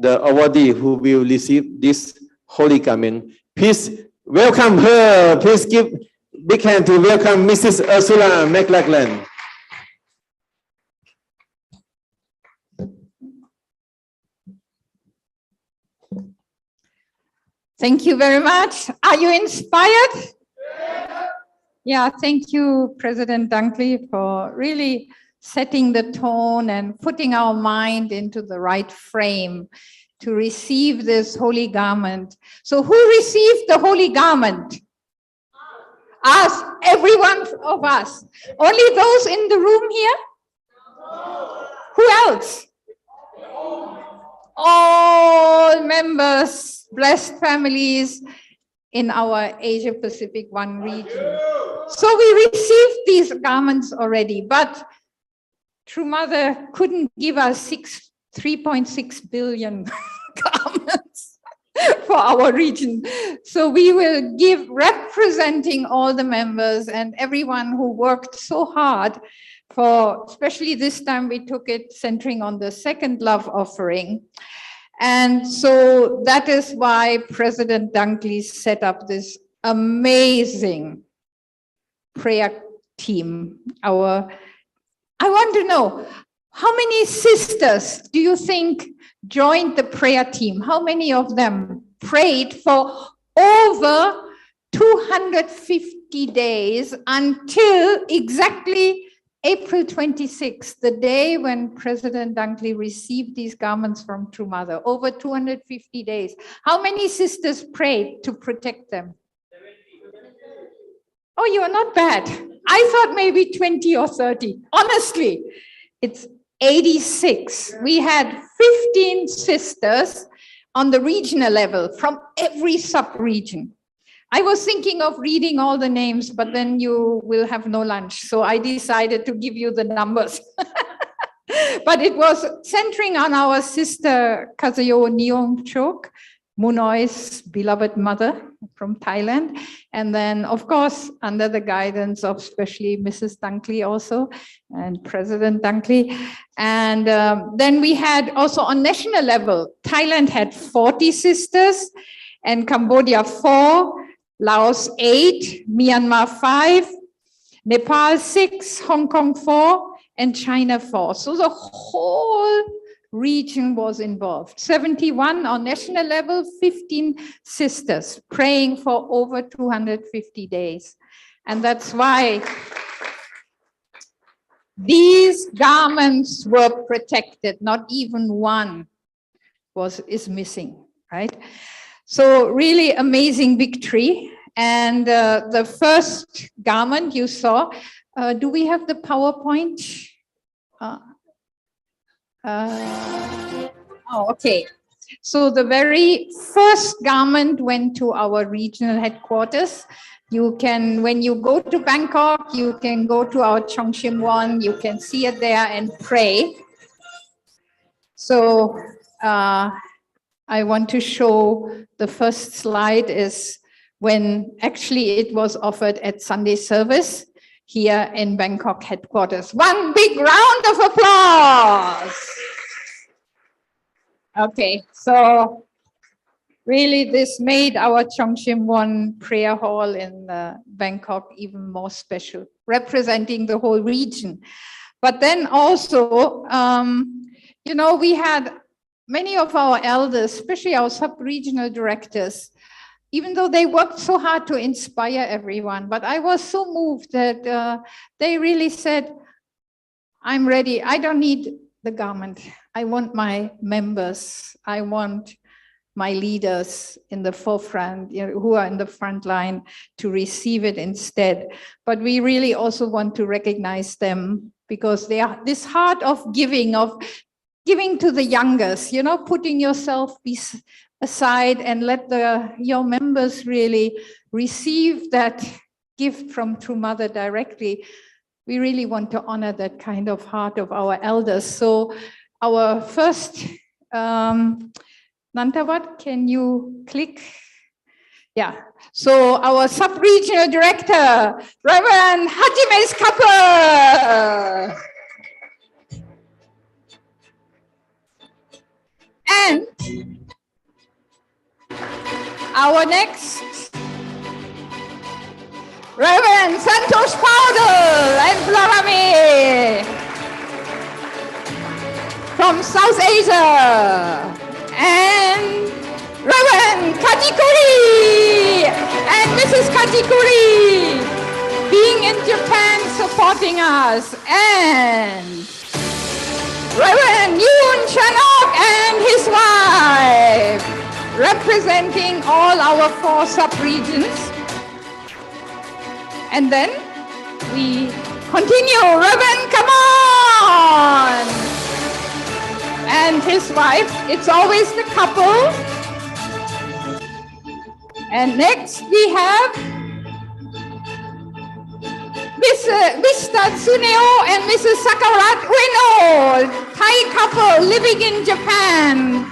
awardee who will receive this Holy Garment. Please welcome her. Please give big hand to welcome Mrs. Ursula McLachlan. Thank you very much. Are you inspired? Yeah, thank you, President Dunkley, for really setting the tone and putting our mind into the right frame to receive this holy garment. So who received the holy garment? Us, every one of us. Only those in the room here? Who else? All members, blessed families in our Asia Pacific One region. So we received these garments already, but True Mother couldn't give us 3.6 billion garments for our region. So we will give, representing all the members and everyone who worked so hard for, especially this time we took it centering on the second love offering. And so that is why President Dunkley set up this amazing prayer team. I want to know, how many sisters do you think joined the prayer team? How many of them prayed for over 250 days until exactly April 26th, the day when President Dunkley received these garments from True Mother, over 250 days. How many sisters prayed to protect them? Oh, you are not bad. I thought maybe 20 or 30. Honestly, it's 86. We had 15 sisters on the regional level from every sub-region. I was thinking of reading all the names, but then you will have no lunch. So I decided to give you the numbers. But it was centering on our sister Kazayo Neongchok, Munoy's beloved mother from Thailand. And then, of course, under the guidance of especially Mrs. Dunkley also and President Dunkley. And then we had also on national level, Thailand had 40 sisters and Cambodia 4, Laos 8, Myanmar 5, Nepal 6, Hong Kong 4, and China 4. So the whole region was involved. 71 on national level, 15 sisters praying for over 250 days. And that's why these garments were protected. Not even one is missing, right? So really amazing victory. And the first garment you saw, do we have the PowerPoint? Oh, okay. So the very first garment went to our regional headquarters. You can, when you go to Bangkok, you can go to our Chongshim Won, you can see it there and pray. So I want to show the first slide is when actually it was offered at Sunday service here in Bangkok headquarters. One big round of applause. Okay, so really this made our Chongshim Won prayer hall in Bangkok even more special, representing the whole region. But then also, you know, we had many of our elders, especially our sub-regional directors, even though they worked so hard to inspire everyone, but I was so moved that they really said, I'm ready. I don't need the garment. I want my members. I want my leaders in the forefront, you know, who are in the front line to receive it instead. But we really also want to recognize them because they are this heart of giving to the youngest, you know, putting yourself aside and let your members really receive that gift from True Mother directly, we really want to honor that kind of heart of our elders. So our first, Nantawat, can you click? Yeah. So our sub-regional director, Reverend Hajimes Kapur. And our next, Reverend Santosh Paudel and Blarami from South Asia. And Reverend Kajikuri and Mrs. Kajikuri being in Japan supporting us. And Reverend Yoon Chanok and his wife representing all our 4 sub-regions. And then we continue, Reverend, come on! And his wife, it's always the couple. And next we have Mr. Tsuneo and Mrs. Sakarat Ueno, Thai couple living in Japan.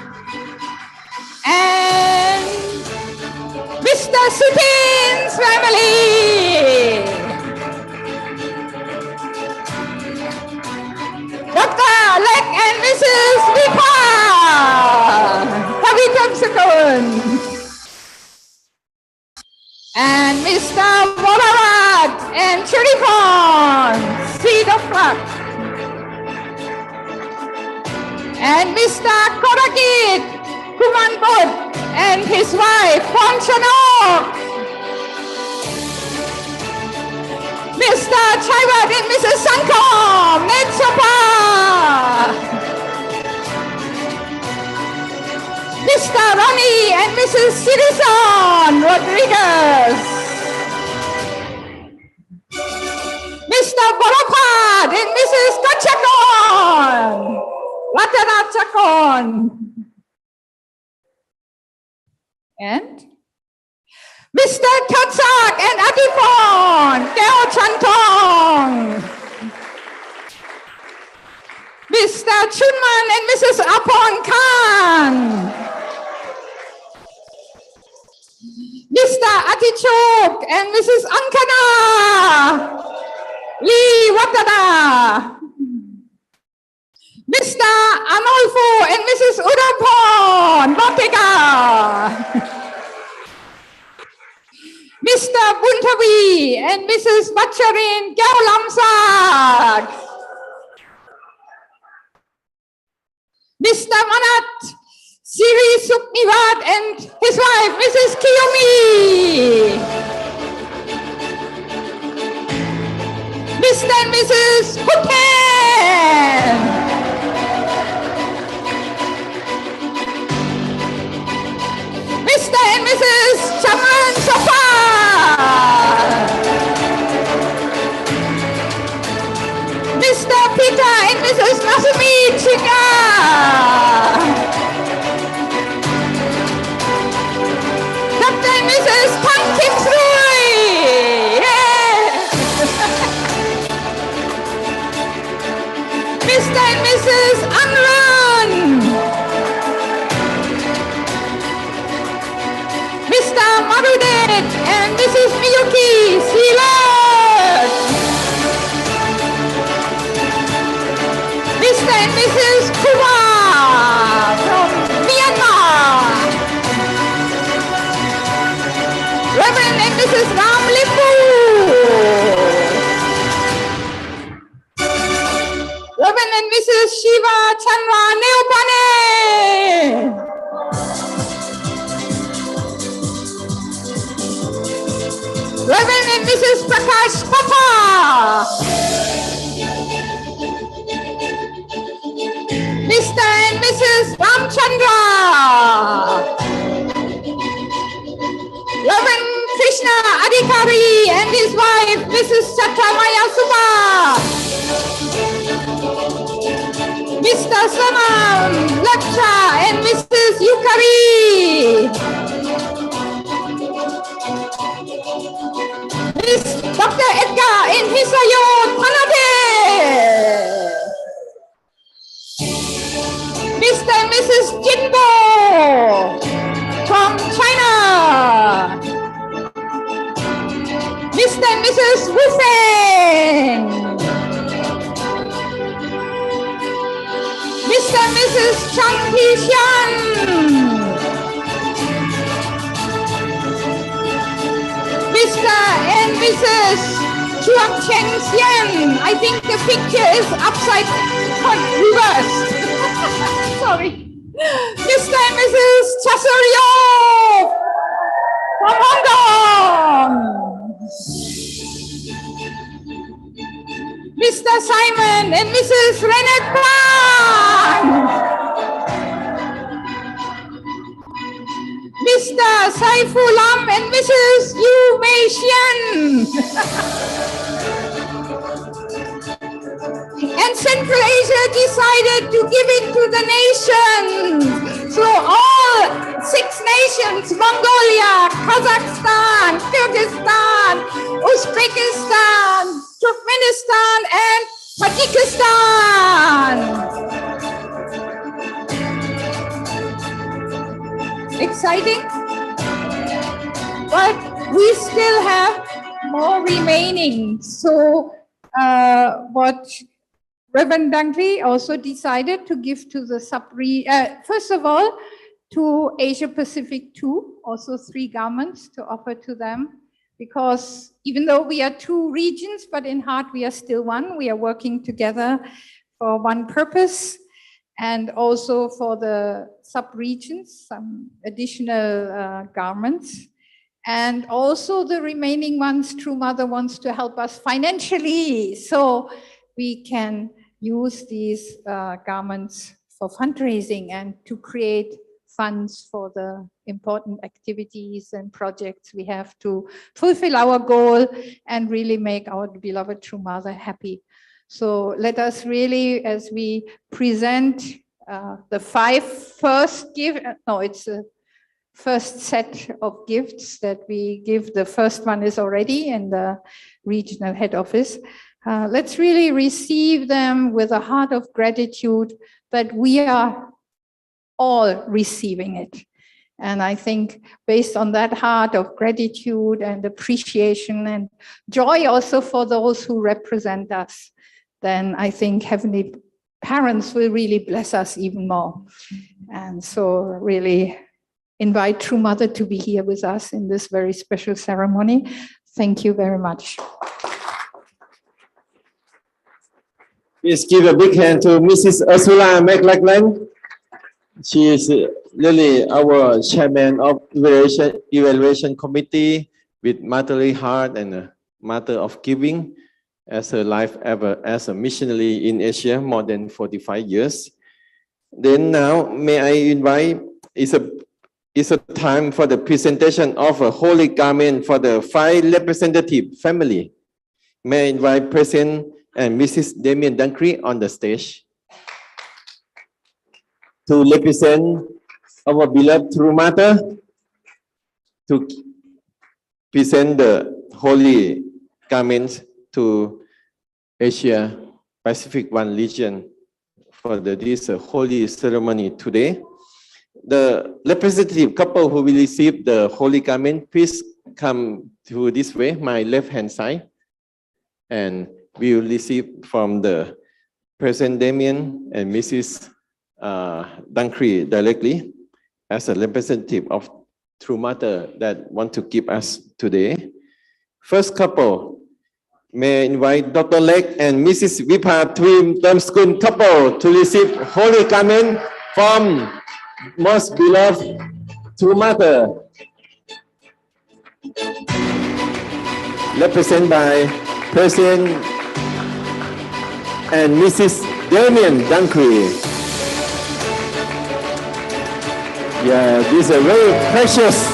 And Mr. Sutin's family. Dr. Lek and Mrs. Vipa. Kavitam Sakun. And Mr. Morarat and Cherifon, Seed of Luck. And Mr. Korakit Kumanbut and his wife, Ponchanok. Mr. Chaiwat and Mrs. Sankom, Netsopa. Mr. Ronnie and Mrs. Sirison Rodriguez. Mr. Borapad and Mrs. Kachakon. Watana Chakon. And Mr. Tatsak and Adipon, Keo Chantong. Mr. Chunman and Mrs. Apon Khan. Mr. Atichok and Mrs. Ankana. Lee Watana. Mr. Anolfo and Mrs. Udampon, Botega. Mr. Buntavi and Mrs. Bacharin Gaulamsak. Mr. Manat Siri Suknivat and his wife, Mrs. Kiyomi. Mr. and Mrs. Hutten. Mr. and Mrs. Chaman Sofa. Mr. Peter and Mrs. Masumi Chinga. Dr. and Mrs. Tang Kim Srui. Yeah. Mr. and Mrs. Anran. Mr. Marudet and Mrs. Miyuki Silat. Mr. and Mrs. Kumar from Myanmar. Reverend and Mrs. Ram Limbu. Reverend and Mrs. Shiva Chandra Neopane. Reverend and Mrs. Prakash Papa. Mr. and Mrs. Ramchandra. Reverend Krishna Adhikari and his wife, Mrs. Chatramaya Suma. Mr. Samam Laksha and Mrs. Yukari. Miss Dr. Edgar Inhisayo Thanade. Mr. and Mrs. Jinbo from China. Mr. and Mrs. Wu Feng. Mr. and Mrs. Chang Xian. Mr. and Mrs. Chuang Chen Xian. I think the picture is upside reversed. Sorry. Mr. and Mrs. Chasario from Hong Kong. Mr. Simon and Mrs. Renette Pan. Mr. Saiful Lam and Mrs. Yu Mei Xian. And Central Asia decided to give it to the nations. So all 6 nations, Mongolia, Kazakhstan, Kyrgyzstan, Uzbekistan, Turkmenistan, and Tajikistan. Exciting? But we still have more remaining. So what Reverend Dankri also decided to give to the first of all, to Asia Pacific too, also 3 governments to offer to them, because even though we are 2 regions, but in heart we are still one. We are working together for one purpose, and also for the sub-regions, some additional governments. And also the remaining ones, True Mother wants to help us financially, so we can use these governments for fundraising and to create funds for the important activities and projects we have to fulfill our goal and really make our beloved True Mother happy. So let us really, as we present the 5 first gifts, no, it's a first set of gifts that we give. The first one is already in the regional head office. Let's really receive them with a heart of gratitude that we are all receiving it. And I think based on that heart of gratitude and appreciation and joy also for those who represent us, then I think Heavenly Parents will really bless us even more. And so really invite True Mother to be here with us in this very special ceremony. Thank you very much. Please give a big hand to Mrs. Ursula McLachlan. She is really our chairman of evaluation committee with motherly heart and a mother of giving as her life ever as a missionary in Asia more than 45 years. Then now may I invite, it's a time for the presentation of a holy garment for the 5 representative family. May I invite President and Mrs. Damien Dankri on the stage to represent our beloved True Mother to present the holy garments to Asia Pacific one region for this holy ceremony today. The representative couple who will receive the holy garment, please come to this way, my left hand side, and we will receive from the President Damien and Mrs. Dankri directly as a representative of True Mother that want to give us today. First couple, may I invite Dr. Lek and Mrs. Vipa Twin Damskun couple to receive holy garment from most beloved True Mother, represented by President and Mrs. Damien Dankri. Yeah, this is a very precious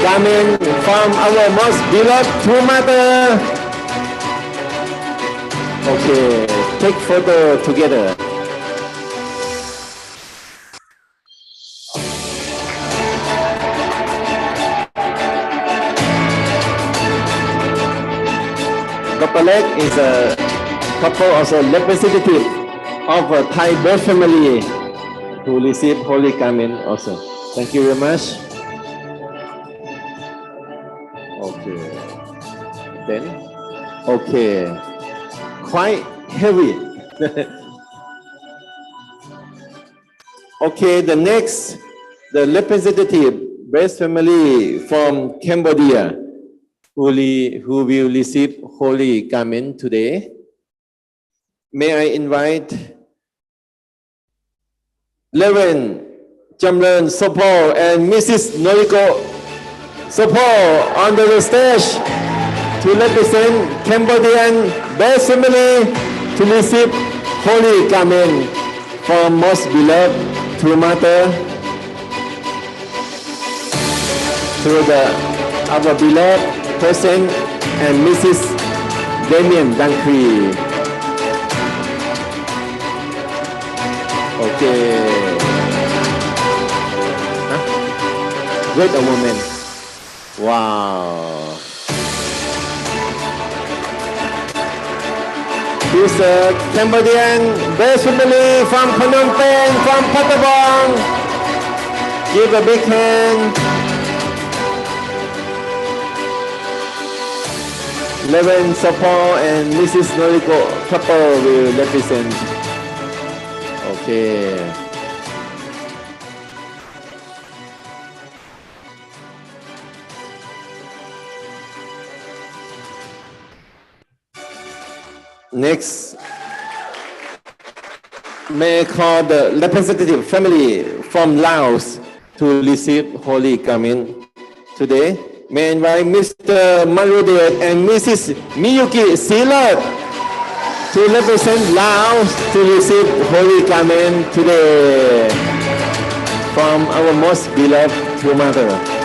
garment from our most beloved True Mother. Okay, take photo together. Leg is a couple, also representative of a Thai birth family who receive Holy Garment also. Thank you very much. Okay. Then, okay. Quite heavy. Okay, the next, the representative birth family from Cambodia who will receive Holy Garment today. May I invite Reverend Jamlearn Sopol and Mrs. Noriko Sopol on the stage to represent Cambodian birth family to receive Holy Garment from most beloved True Mother through our beloved President and Mrs. Damien Dankri. Okay. Wait a moment. Wow. Here's a Cambodian birth family from Phnom Penh, from Pattabong. Give a big hand. Reverend Sopol and Mrs. Noriko couple will represent. Okay. Next, may I call the representative family from Laos to receive Holy Garment today. May I invite Mr. Marudet and Mrs. Miyuki Silat to represent Laos to receive Holy Garment today from our most beloved True Mother.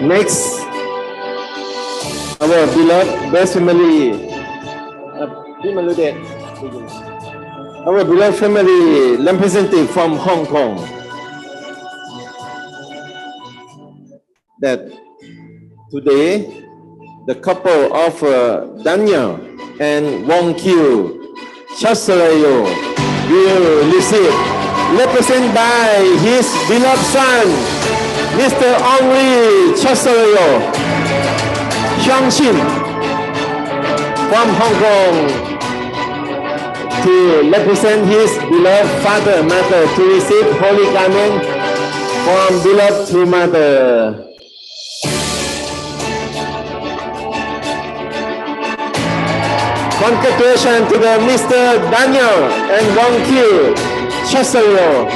Next, our beloved birth family, our beloved family representative from Hong Kong, that today the couple of Daniel and Wong Kyu Chasalayo will receive, represented by his beloved son, Mr. Henri Chasalayo Xiangshin from Hong Kong, to represent his beloved father, mother, to receive Holy Garment from beloved True Mother. Congratulations to the Mr. Daniel and Wong Kyu Chasalayo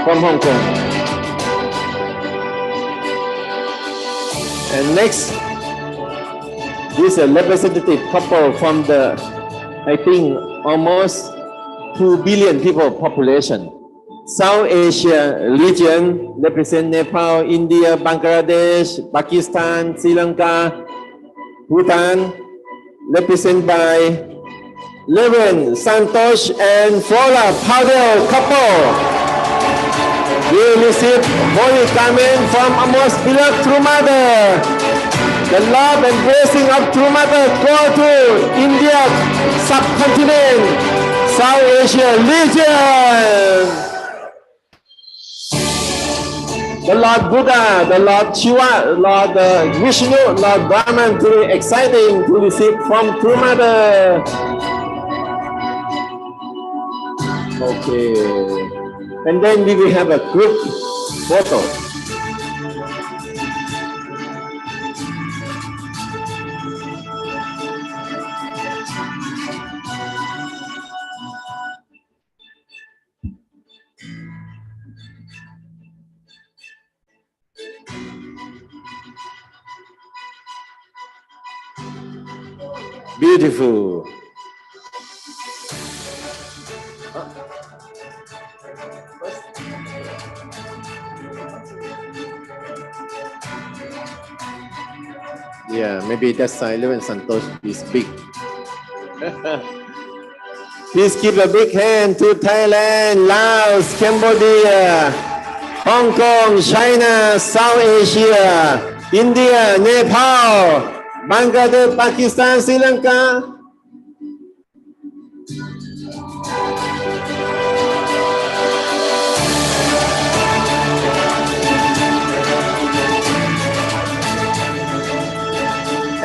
from Hong Kong. And next, this is a representative couple from the, I think, almost 2 billion people population. South Asia region represent Nepal, India, Bangladesh, Pakistan, Sri Lanka, Bhutan, represented by Reverend Santosh and Flora Pavel couple. We receive Holy Garment from our most beloved True Mother. The love and blessing of True Mother go to India subcontinent, South Asia region. The Lord Buddha, the Lord Shiva, Lord Vishnu, Lord Brahman, to exciting to receive from True Mother. Okay. And then we will have a group photo. Beautiful. Yeah, maybe that's why Leven Santosh is big. Please give a big hand to Thailand, Laos, Cambodia, Hong Kong, China, South Asia, India, Nepal, Bangladesh, Pakistan, Sri Lanka.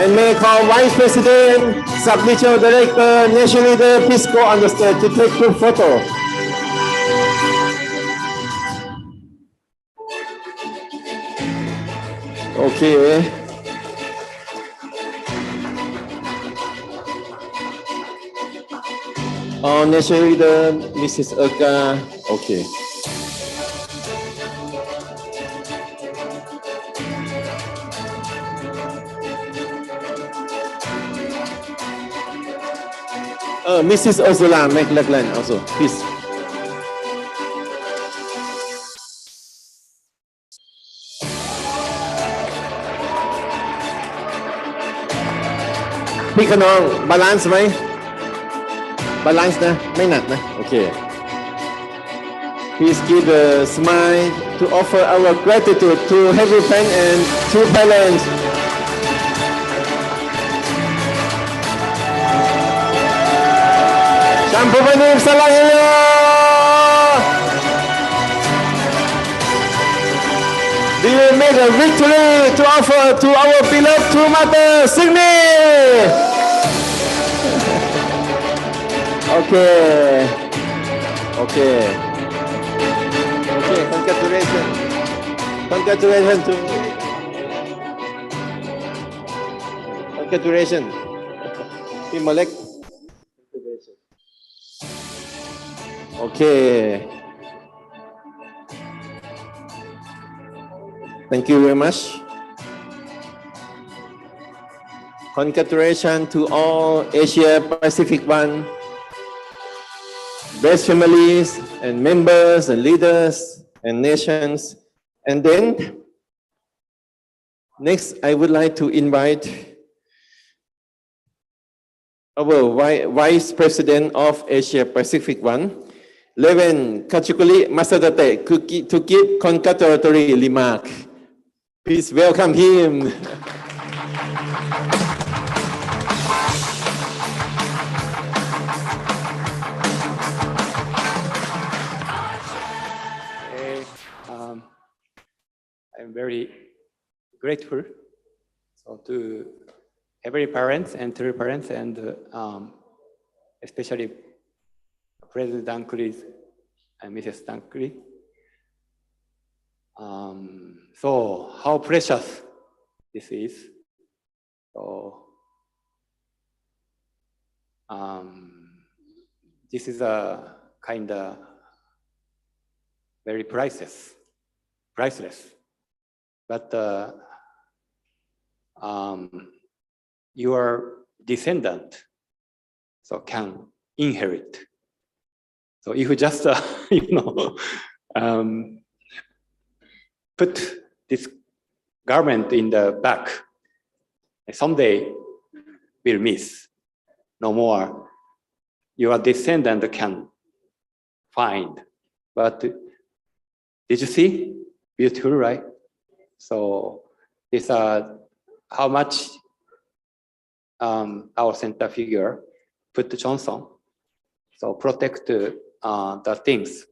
And may I call Vice President, Sub-Regional Director, National Leader, please go on the stage to take group photo. Okay. National Leader, Mrs. Erga. Okay. Mrs. Ursula McLachlan also, please.พี่ขนองบาลานซ์ไหมบาลานซ์นะไม่หนักนะโอเค Please give a smile to offer our gratitude to Heavy Pen and to parents. Champumanim Salahiyo! We will make a victory to offer to our beloved true mother, Signy! Okay. Okay. Okay, congratulations. Congratulations to... Congratulations.พี่มาเล็ก Okay. Thank you very much. Congratulations to all Asia Pacific One, best families and members and leaders and nations. And then, next, I would like to invite our Vice President of Asia Pacific One, Leven Kachukuli Masadate, to give congratulatory remark. Please welcome him. I'm very grateful to every parents and true parents and especially President Dankuri and Mrs. Dankuri. So how precious this is. So this is a kind of very priceless. But your descendant so can inherit. So if you just put this garment in the back, someday will miss. No more. Your descendant can find. But did you see? Beautiful, right? So this how much our center figure put Johnson. So protect the things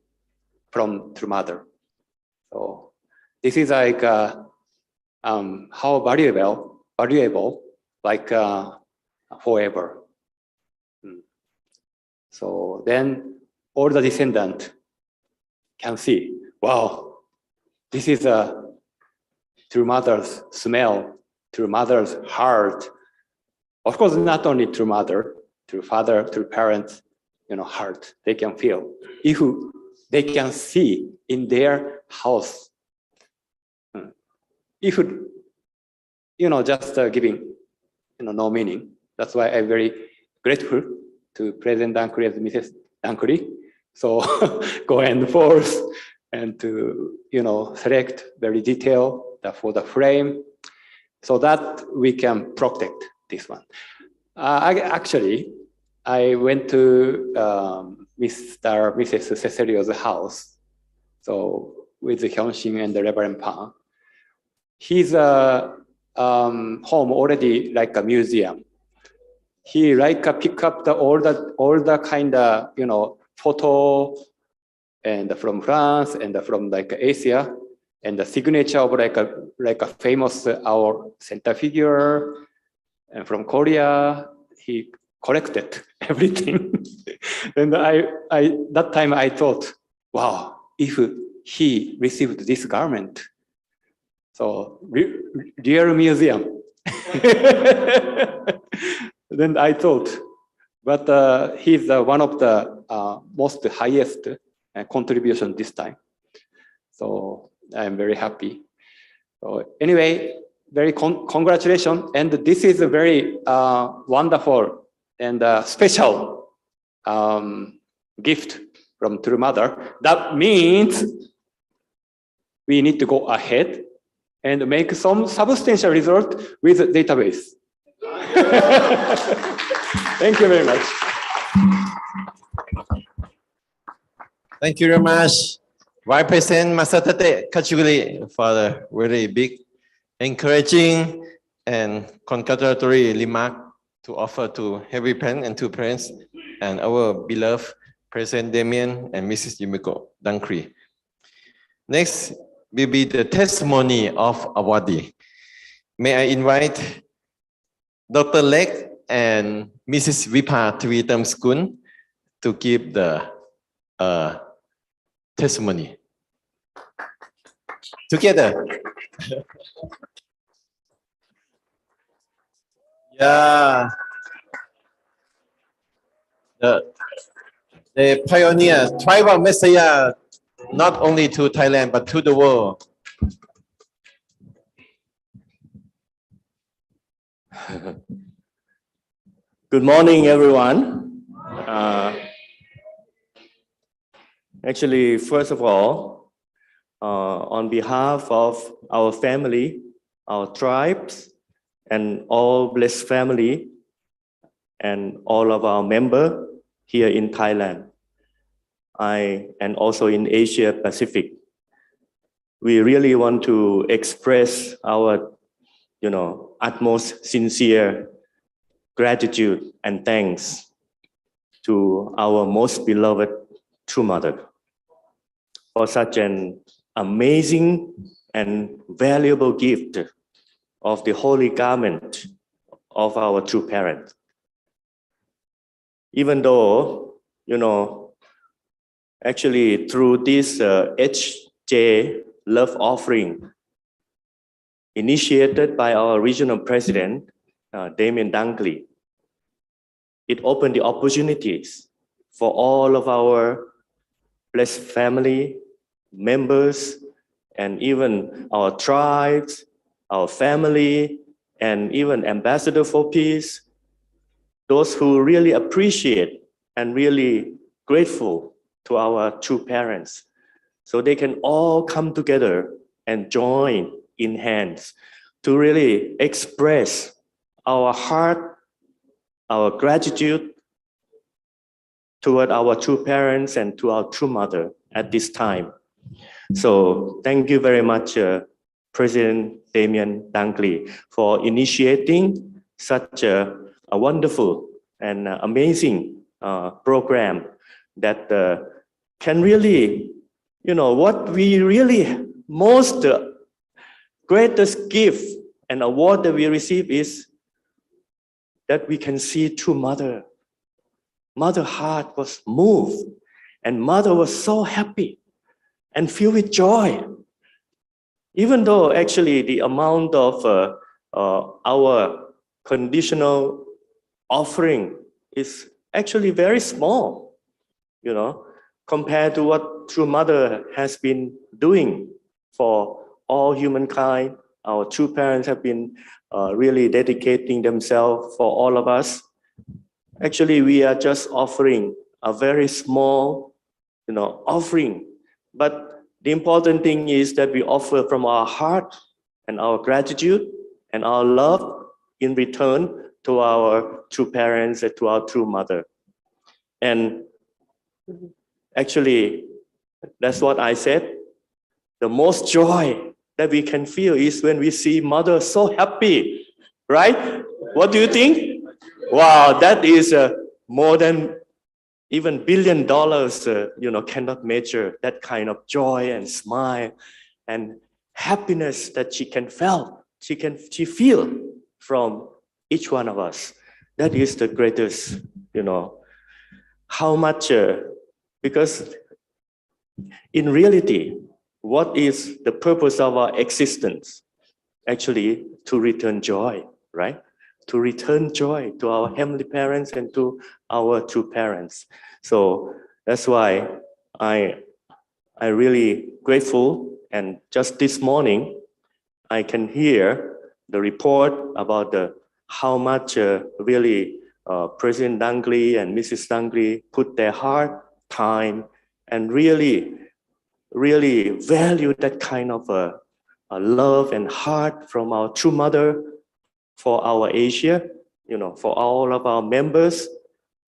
from true mother. So this is like how valuable like forever. So then all the descendant can see, wow, this is a true mother's smell, true mother's heart. Of course, not only true mother, true father, true parents, heart, they can feel. If they can see in their house, if just giving, no meaning. That's why I'm very grateful to President Dankuri and Mrs. Dankuri. So go and forth and to, select very detailed for the frame. so that we can protect this one. I went to Mrs. Cecilio's house, so with Hyun-shin and the Reverend Pan. His home already like a museum. He pick up all the kind of photo and from France and from like Asia, and the signature of like a famous our center figure, and from Korea. He collected everything. And that time I thought, wow, if he received this garment, so real museum. Then I thought, but he's one of the most highest contribution this time. So I'm very happy. So anyway, very congratulations. And this is a very wonderful and special gift from True Mother. That means we need to go ahead and make some substantial result with the database. Thank you very much. Thank you very much, Vice President Masatate Kachuguri, for the very big, encouraging, and congratulatory remark to offer to Heavy Parent and to parents and our beloved President Damien and Mrs. Yumiko Dankri. Next will be the testimony of awardee. May I invite Dr. Lek and Mrs. Vipa Trivitamskun to give the testimony. Together. Yeah. The pioneer, tribal messiah, not only to Thailand, but to the world. Good morning, everyone. Actually, first of all, on behalf of our family, our tribes, and all blessed family, and all of our members here in Thailand, and also in Asia Pacific, we really want to express our, utmost sincere gratitude and thanks to our most beloved True Mother for such an amazing and valuable gift of the holy garment of our true parent. Even though, actually through this HJ Love Offering initiated by our regional president, Damien Dunkley, it opened the opportunities for all of our blessed family members and even our tribes, our family, and even Ambassador for Peace, those who really appreciate and really grateful to our true parents. So they can all come together and join in hands to really express our heart, our gratitude toward our true parents and to our true mother at this time. So thank you very much, President Damien Dunkley, for initiating such a wonderful and amazing program that can really, what we really most greatest gift and award that we receive is that we can see True Mother. Mother heart was moved, and Mother was so happy and filled with joy. Even though actually the amount of our conditional offering is actually very small, compared to what True Mother has been doing for all humankind. Our true parents have been really dedicating themselves for all of us. Actually, we are just offering a very small, offering. But the important thing is that we offer from our heart and our gratitude and our love in return to our true parents and to our true mother. And actually, that's what I said. The most joy that we can feel is when we see mother so happy, right? What do you think? Wow, that is more than even $1 billion, cannot measure that kind of joy and smile and happiness that she feel from each one of us. That is the greatest, how much, because in reality, what is the purpose of our existence? Actually, to return joy, right? To return joy to our heavenly parents and to our true parents. So that's why I really grateful. And just this morning, I can hear the report about how much really President Dunkley and Mrs. Dunkley put their heart, time, and really value that kind of a love and heart from our true mother for our Asia, for all of our members.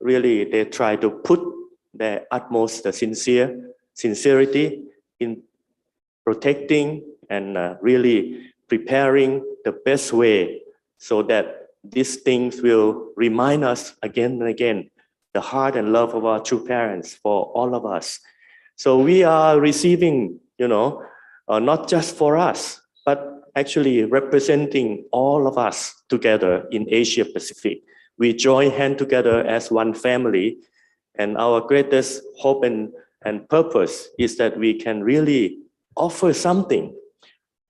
Really, they try to put their utmost sincerity in protecting and really preparing the best way so that these things will remind us again and again the heart and love of our true parents for all of us. So we are receiving, not just for us, but actually representing all of us together in Asia Pacific. We join hands together as one family, and our greatest hope and purpose is that we can really offer something,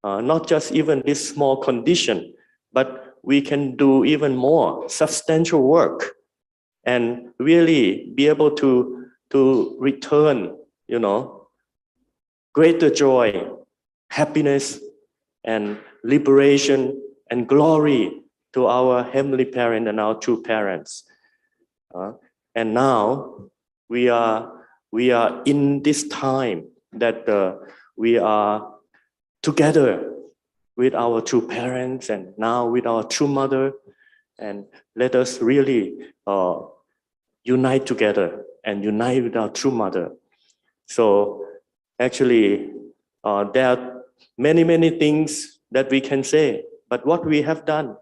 not just even this small condition, but we can do even more substantial work and really be able to return, greater joy, happiness, and liberation and glory to our heavenly parent and our true parents. And now we are in this time that we are together with our true parents and now with our true mother, and let us really unite together and unite with our true mother. So actually, there are many things that we can say, but what we have done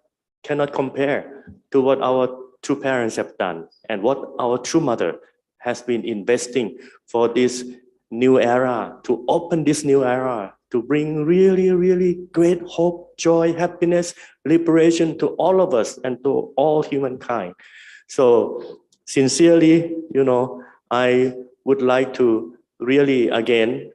cannot compare to what our true parents have done and what our true mother has been investing for this new era, to open this new era, to bring really great hope, joy, happiness, liberation to all of us and to all humankind. So sincerely, I would like to really again,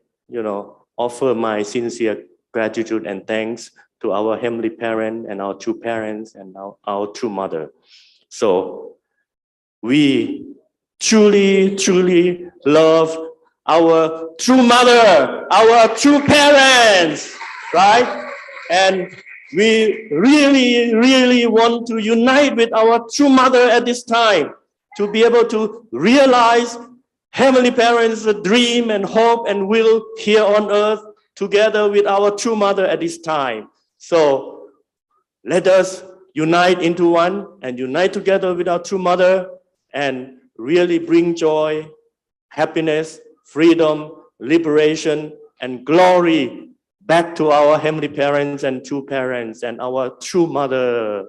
offer my sincere gratitude and thanks to our heavenly parent and our true parents and our true mother. So we truly love our true mother, our true parents, right? And we really want to unite with our true mother at this time to be able to realize heavenly parents' dream and hope and will here on earth together with our true mother at this time. So let us unite into one and unite together with our true mother and really bring joy, happiness, freedom, liberation, and glory back to our heavenly parents and true parents and our true mother.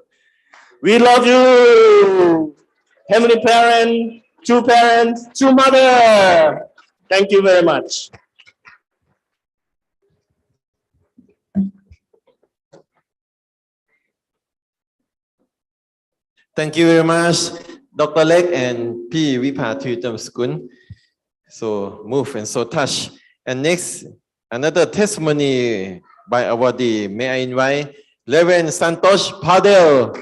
We love you, heavenly parent, true parents, true mother. Thank you very much. Thank you very much, Dr. Lek and P. Vipatritamskun. So moved and so touched. And next, another testimony by awardee. May I invite Reverend Santosh Padel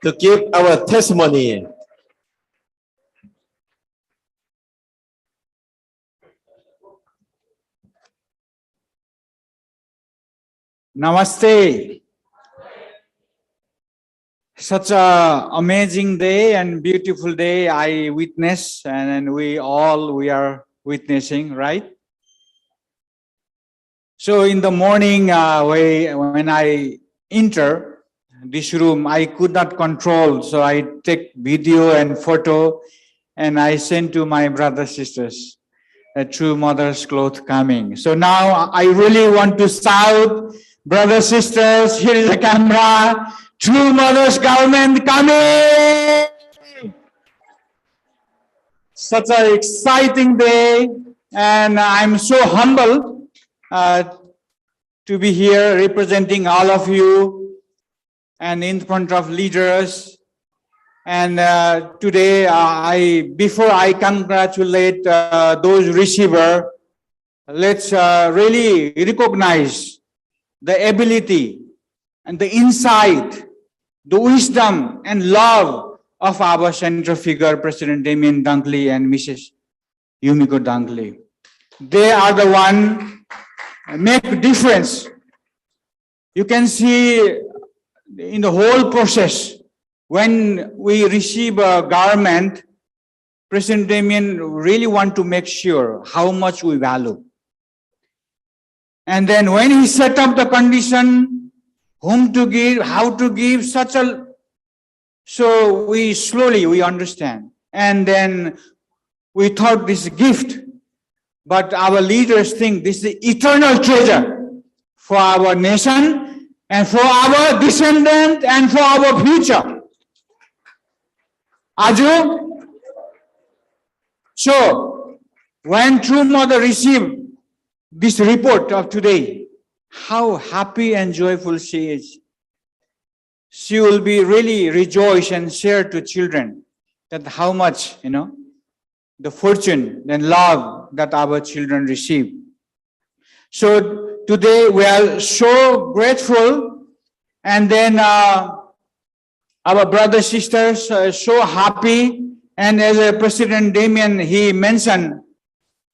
to give our testimony. Namaste. Such an amazing day and beautiful day I witness, and we are witnessing, right? So in the morning, when I enter, this room, I could not control. So I take video and photo and I send to my brothers, sisters, a true mother's cloth coming. So now I really want to shout, brothers, sisters, here is the camera, true mother's garment coming. Such an exciting day, and I'm so humbled to be here representing all of you and in front of leaders. And today, before I congratulate those receivers, let's really recognize the ability and the insight, the wisdom and love of our central figure, President Damien Dunkley and Mrs. Yumiko Dunkley. They are the one make a difference. You can see in the whole process, when we receive a garment, President Damien really want to make sure how much we value. And then when he set up the condition, whom to give, how to give, so we slowly understand. And then we thought this is a gift, but our leaders think this is the eternal treasure for our nation and for our descendants and for our future. Aju? So, when True Mother received this report of today, how happy and joyful she is. She will be really rejoice and share to children that how much, the fortune and love that our children receive. So today we are so grateful, and then our brothers, sisters are so happy. And as President Damien, he mentioned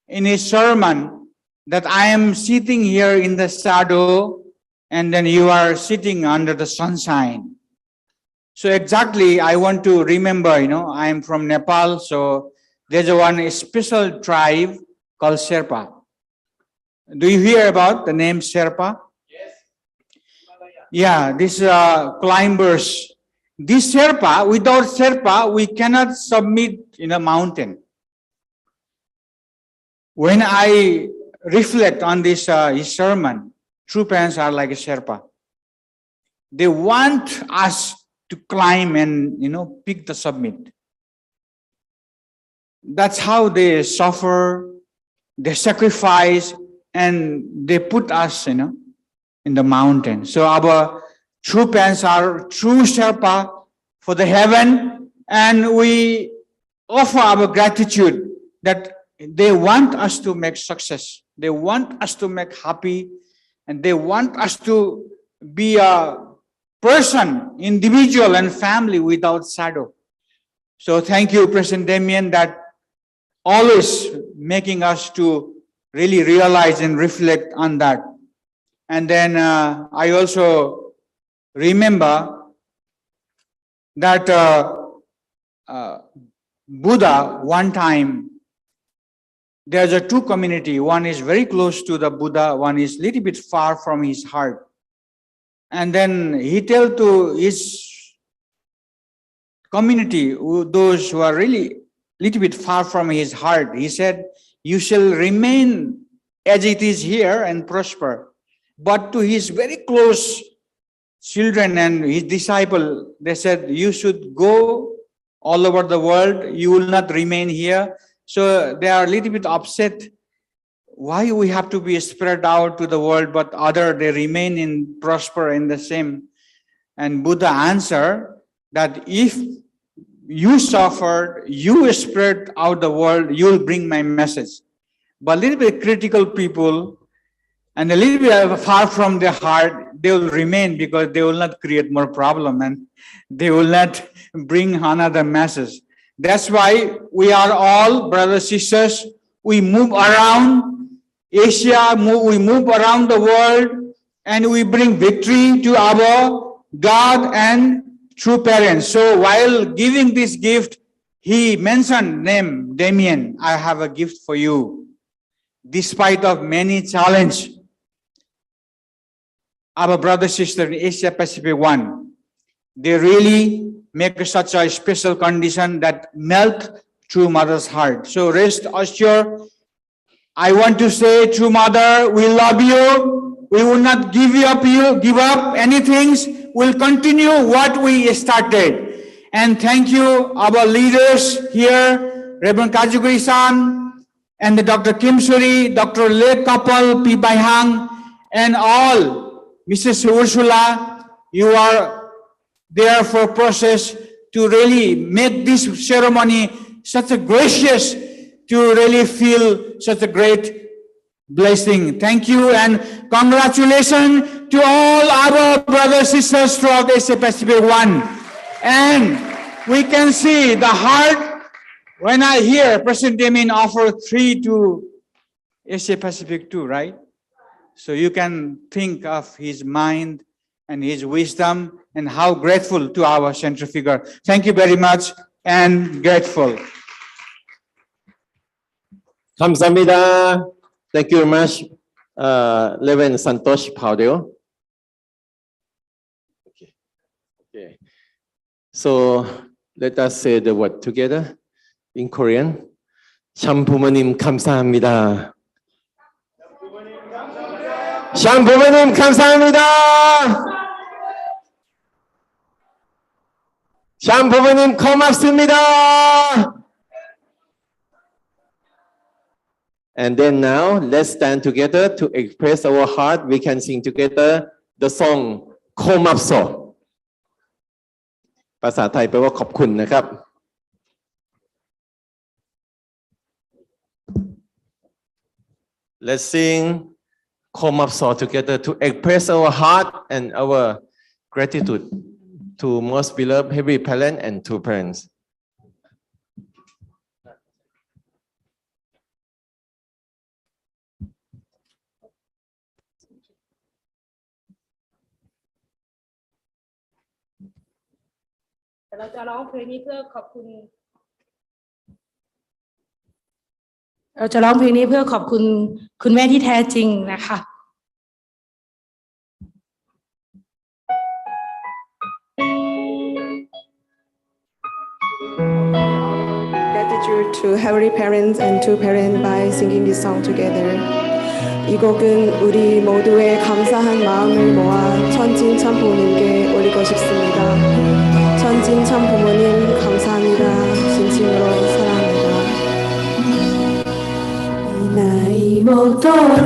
in his sermon that I am sitting here in the shadow and then you are sitting under the sunshine. So exactly, I want to remember, I am from Nepal, so there's one special tribe called Sherpa. Do you hear about the name Sherpa? Yes. Yeah, these climbers. This Sherpa, without Sherpa, we cannot submit in a mountain. When I reflect on this his sermon, true parents are like a Sherpa. They want us to climb and, pick the summit. That's how they suffer, they sacrifice, and they put us, in the mountain. So our true parents are true Sherpa for the heaven, and we offer our gratitude that they want us to make success. They want us to make happy, and they want us to be a person, individual and family without shadow. So thank you, President Damien, that always making us to really realize and reflect on that. And then I also remember that Buddha, one time, there's a two community. One is very close to the Buddha, one is little bit far from his heart. And then he tell to his community, those who are really little bit far from his heart, he said, you shall remain as it is here and prosper. But to his very close children and his disciple, they said, you should go all over the world, you will not remain here. So they are a little bit upset. Why we have to be spread out to the world, but they remain in prosper in the same. And Buddha answered that if you suffered, you spread out the world, you will bring my message. But a little bit critical people and a little bit far from their heart, they will remain because they will not create more problem and they will not bring another message. That's why we are all brothers, sisters. We move around Asia, we move around the world, and we bring victory to our God and true parents. So while giving this gift, he mentioned name Damien, I have a gift for you. Despite of many challenges, our brother, sister in Asia Pacific 1, they really make such a special condition that melt True Mother's heart. So rest assured, I want to say, True Mother, we love you. We will not give up anything. We'll continue what we started. And thank you, our leaders here, Reverend Kajuguri-san, and the Dr. Kim Suri, Dr. Lek Kapal, P. Bai Hang, and all, Mrs. Ursula, you are there for process to really make this ceremony such a gracious, to really feel such a great blessing. Thank you and congratulations to all our brothers, sisters throughout Asia Pacific 1. And we can see the heart when I hear President Damien offer 3 to Asia Pacific 2, right? So you can think of his mind and his wisdom and how grateful to our central figure. Thank you very much and grateful. 감사합니다. Thank you very much, Reverend Santosh Paudel. Okay. So let us say the word together in Korean. 참 부모님 감사합니다. 참 부모님 감사합니다. 참 부모님 고맙습니다. And then now, let's stand together to express our heart. We can sing together the song 고맙소. ภาษาไทยแปลว่าขอบคุณนะครับ Let's sing 고맙소 together to express our heart and our gratitude to most beloved heavenly parent and to parents.เราจะร้องเพลงนี้เพื่อขอบคุณคุณแม่ที่แท้จริงนะคะ Gratitude to heavenly parents and to parents by singing this song together. 이 곡은 우리 모두의 감사한 마음을 모아 천진 참부모님께 올리고 싶습니다. 천진 참부모님 감사합니다. 진심으로 사랑합니다. 이 나이 먹도록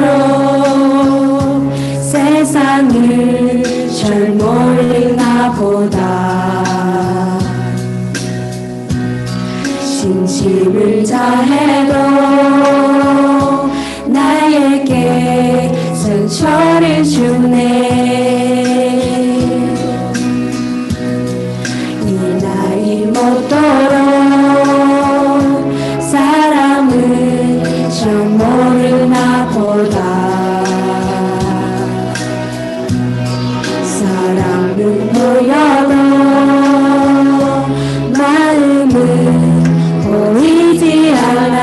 세상을 잘 모르나 보다 진심을 다해도 나에게 상처를 주네 이 나이 먹도록 사람을 잘 모르나 보다 사람은 보여도 마음은 보이지 않아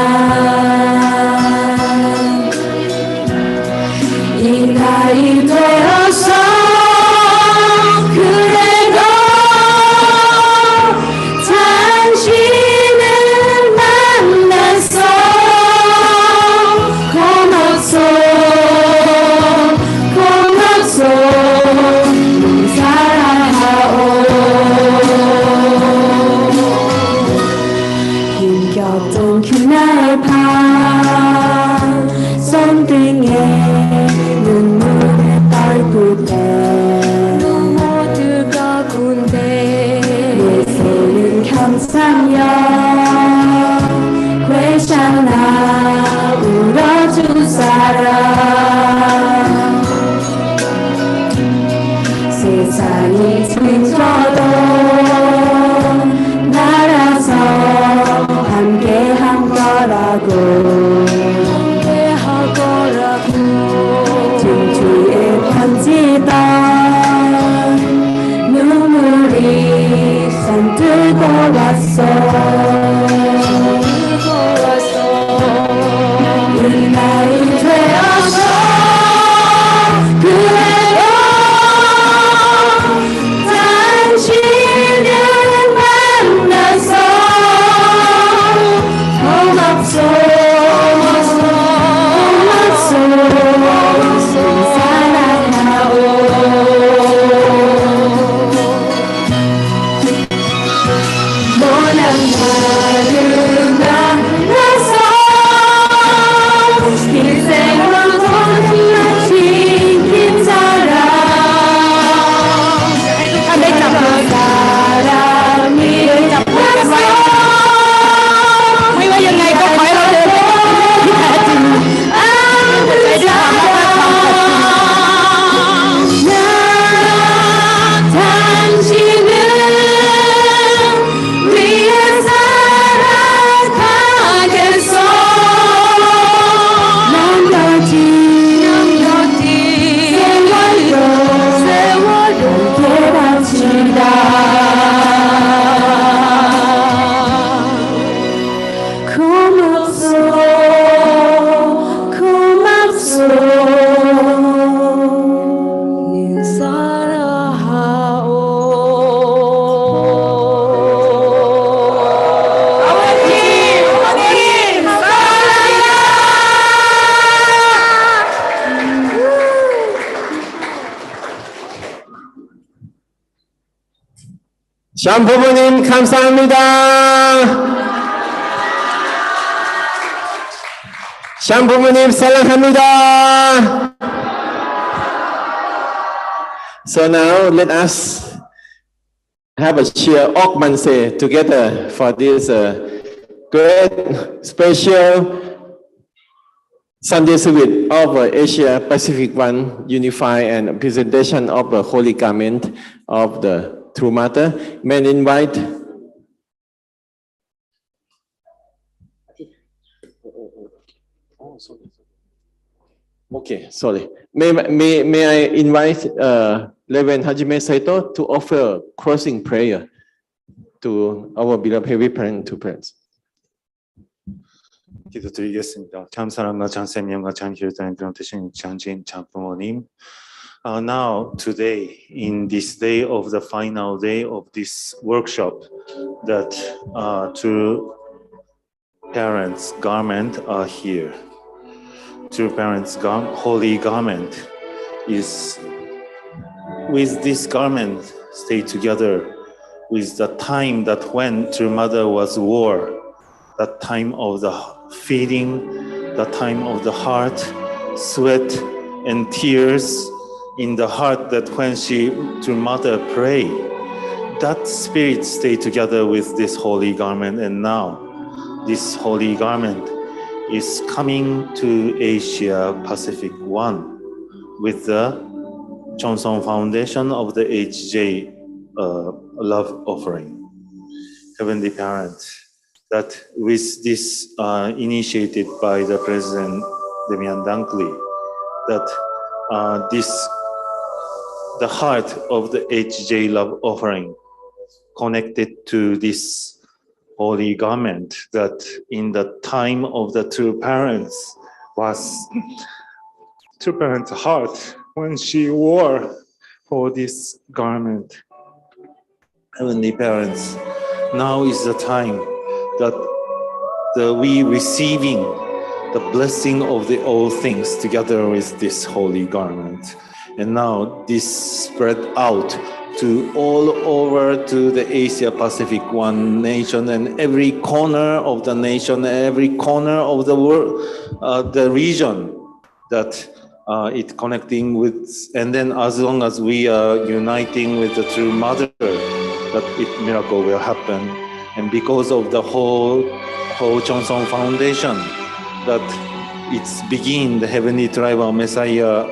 이 나이 되어서 그래도 당신을 만났어 고맙소 고맙소 사랑하오 힘겹던 그날 밤 손등에 눈물을 떨굴 때 모두가 군대 내 손은 감싸며 회상나 울어준 사람 세상이 슬퍼도 날아서 함께한 거라고 등뒤에 편지던 눈물이 손들고 왔어 이 나이 되어서 그래도 당신 샴 부모님 감사합니다. 샴 부모님 사랑합니다. So now let us have a cheer Okmanse together for this great special Sunday service of Asia Pacific One Unify and presentation of the Holy Garment of the True Mother. May I invite Okay, sorry. May I invite Reverend Hajime Saito to offer closing prayer to our beloved heavy parent to parents. 기도드리겠습니다. 참 사랑과 참 생명과 참 길다는 그런 되신 장진 참 부모님. Now today, in this day of the final day of this workshop, that true parents' garment are here. True parents' holy garment is with this garment stay together with the time that when true mother was war, that time of the feeding, the time of the heart, sweat and tears in the heart, that when she true mother pray, that spirit stay together with this holy garment. And now this holy garment is coming to Asia Pacific One with the Johnson Foundation of the HJ Love Offering. Heavenly Parent, that with this initiated by the President Damian Dunkley, that the heart of the HJ Love Offering connected to this holy garment, that in the time of the true parents was true parents' heart when she wore for this garment. Heavenly Parents, now is the time that we receiving the blessing of the all things together with this holy garment. And now this spread out to all over to the Asia Pacific One nation, and every corner of the nation, every corner of the world, the region that it connecting with. And then as long as we are uniting with the true mother, that miracle will happen. And because of the whole Johnson Foundation, that it's begin the Heavenly Tribal Messiah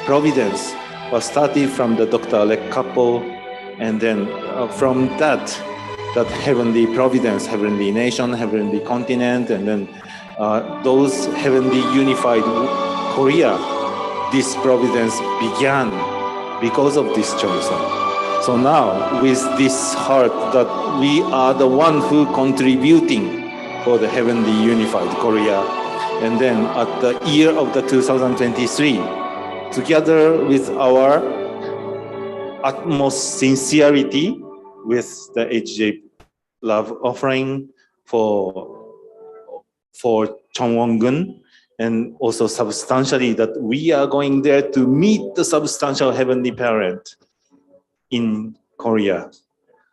Providence was started from the Dr. Alec couple, and then from that Heavenly Providence, Heavenly Nation, Heavenly Continent, and then those Heavenly Unified Korea, this Providence began because of this Johnson. So now, with this heart that we are the one who contributing for the Heavenly Unified Korea, and then at the year of the 2023, together with our utmost sincerity with the HJ Love Offering for Chongwon-gun, and also substantially that we are going there to meet the substantial Heavenly Parent in Korea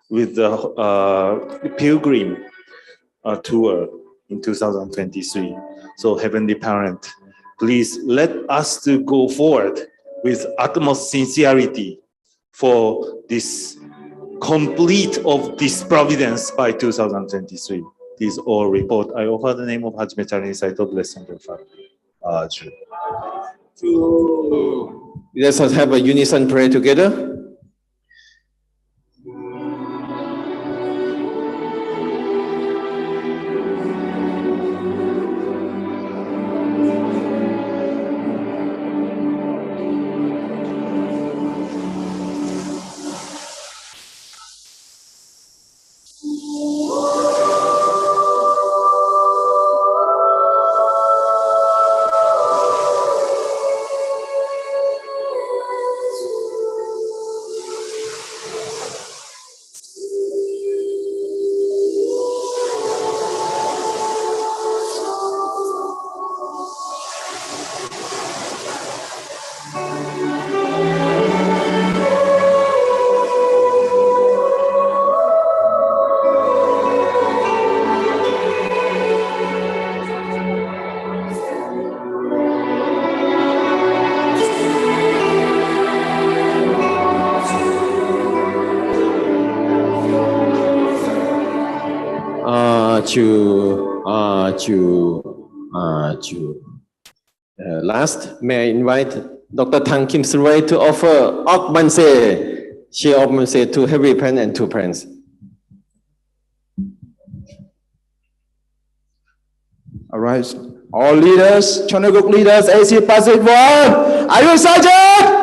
with the pilgrim tour in 2023. So Heavenly Parent, please let us to go forward with utmost sincerity for this complete of this providence by 2023. This all report. I offer the name of Hajime Charlie Saito, blessing your family. Let us have a unison prayer together. Last, may I invite Dr. Thang Kim Srui to offer Ok Manse, share Ok Manse to Heavenly Parent and to parents. All right. All leaders, Chonaguk leaders, Asia Pacific World, are you excited?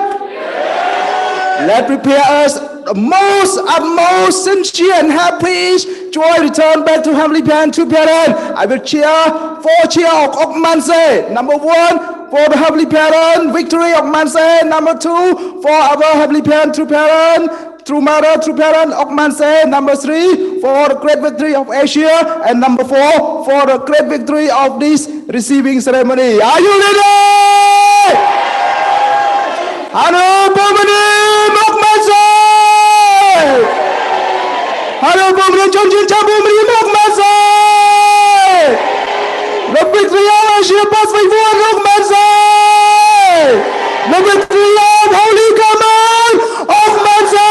Let's prepare us the most, utmost, sincere and happy joy return back to Heavenly Parent, to parent. I will cheer of Ok Manse. Number 1, for the Heavenly Parent, victory of Manse. Number 2, for our Heavenly Parent, to parent, through mother, to parent of Manse. Number 3, for the great victory of Asia. And number 4, for the great victory of this receiving ceremony. Are you ready? Hello, Bumani, Mok Manse! Hello, Bumani, Chonjin Chabumani, Mok Manse! The victory of Asia Pacific World, Mok Manse! The victory of Holy Command of Manse!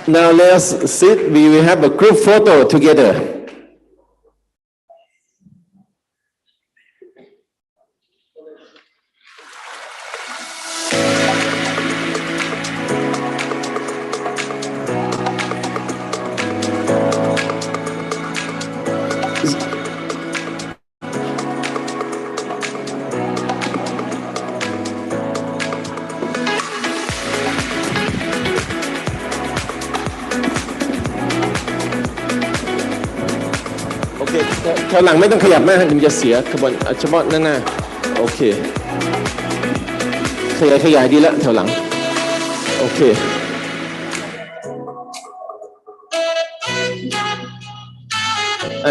Now let's sit. We will have a group photo together. Okay, แถวหลังไม่ต้องขยับมากมันจะเสียขบวนเฉพาะหน้าโอเคขยายดีแล้วแถวหลังโอเค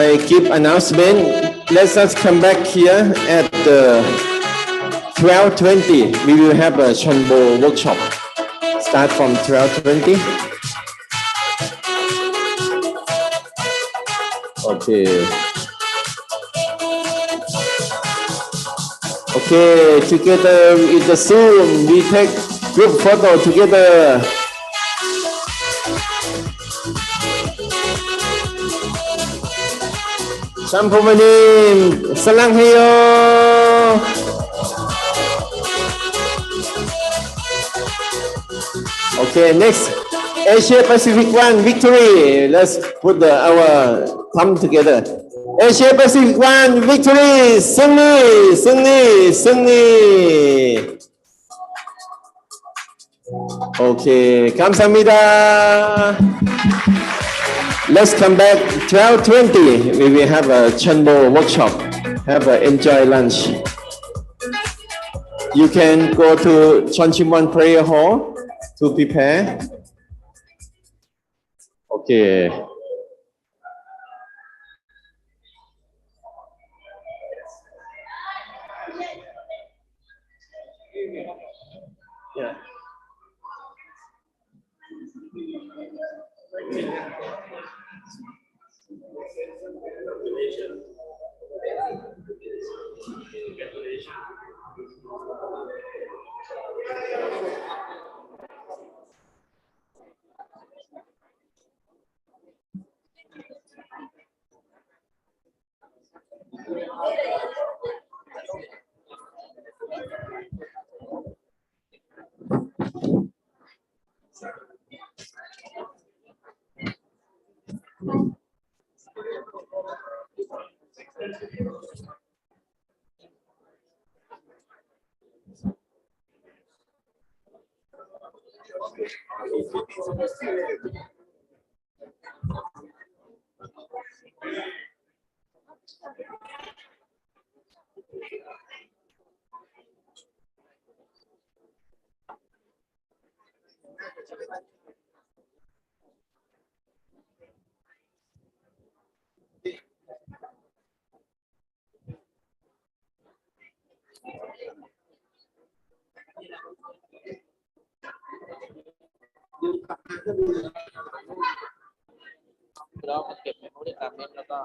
I give announcement. Let's us come back here at 12:20. We will have a Chonbo workshop. Start from 12:20. Okay. Okay, together in the Zoom, we take group photo together. Champumanim, Salang Heyo. Okay, next, Asia Pacific One victory. Let's put our thumb together. Asia Pacific One victory. Sungni, Sungni, Sungni. Okay, kamsahamnida. Let's come back 12:20. We will have a Chonbo workshop. Have an enjoy lunch. You can go to Chonchimwon Prayer Hall to prepare. Okay. Yeah.เราเก็บ ด้วยการเม้นแล้วก็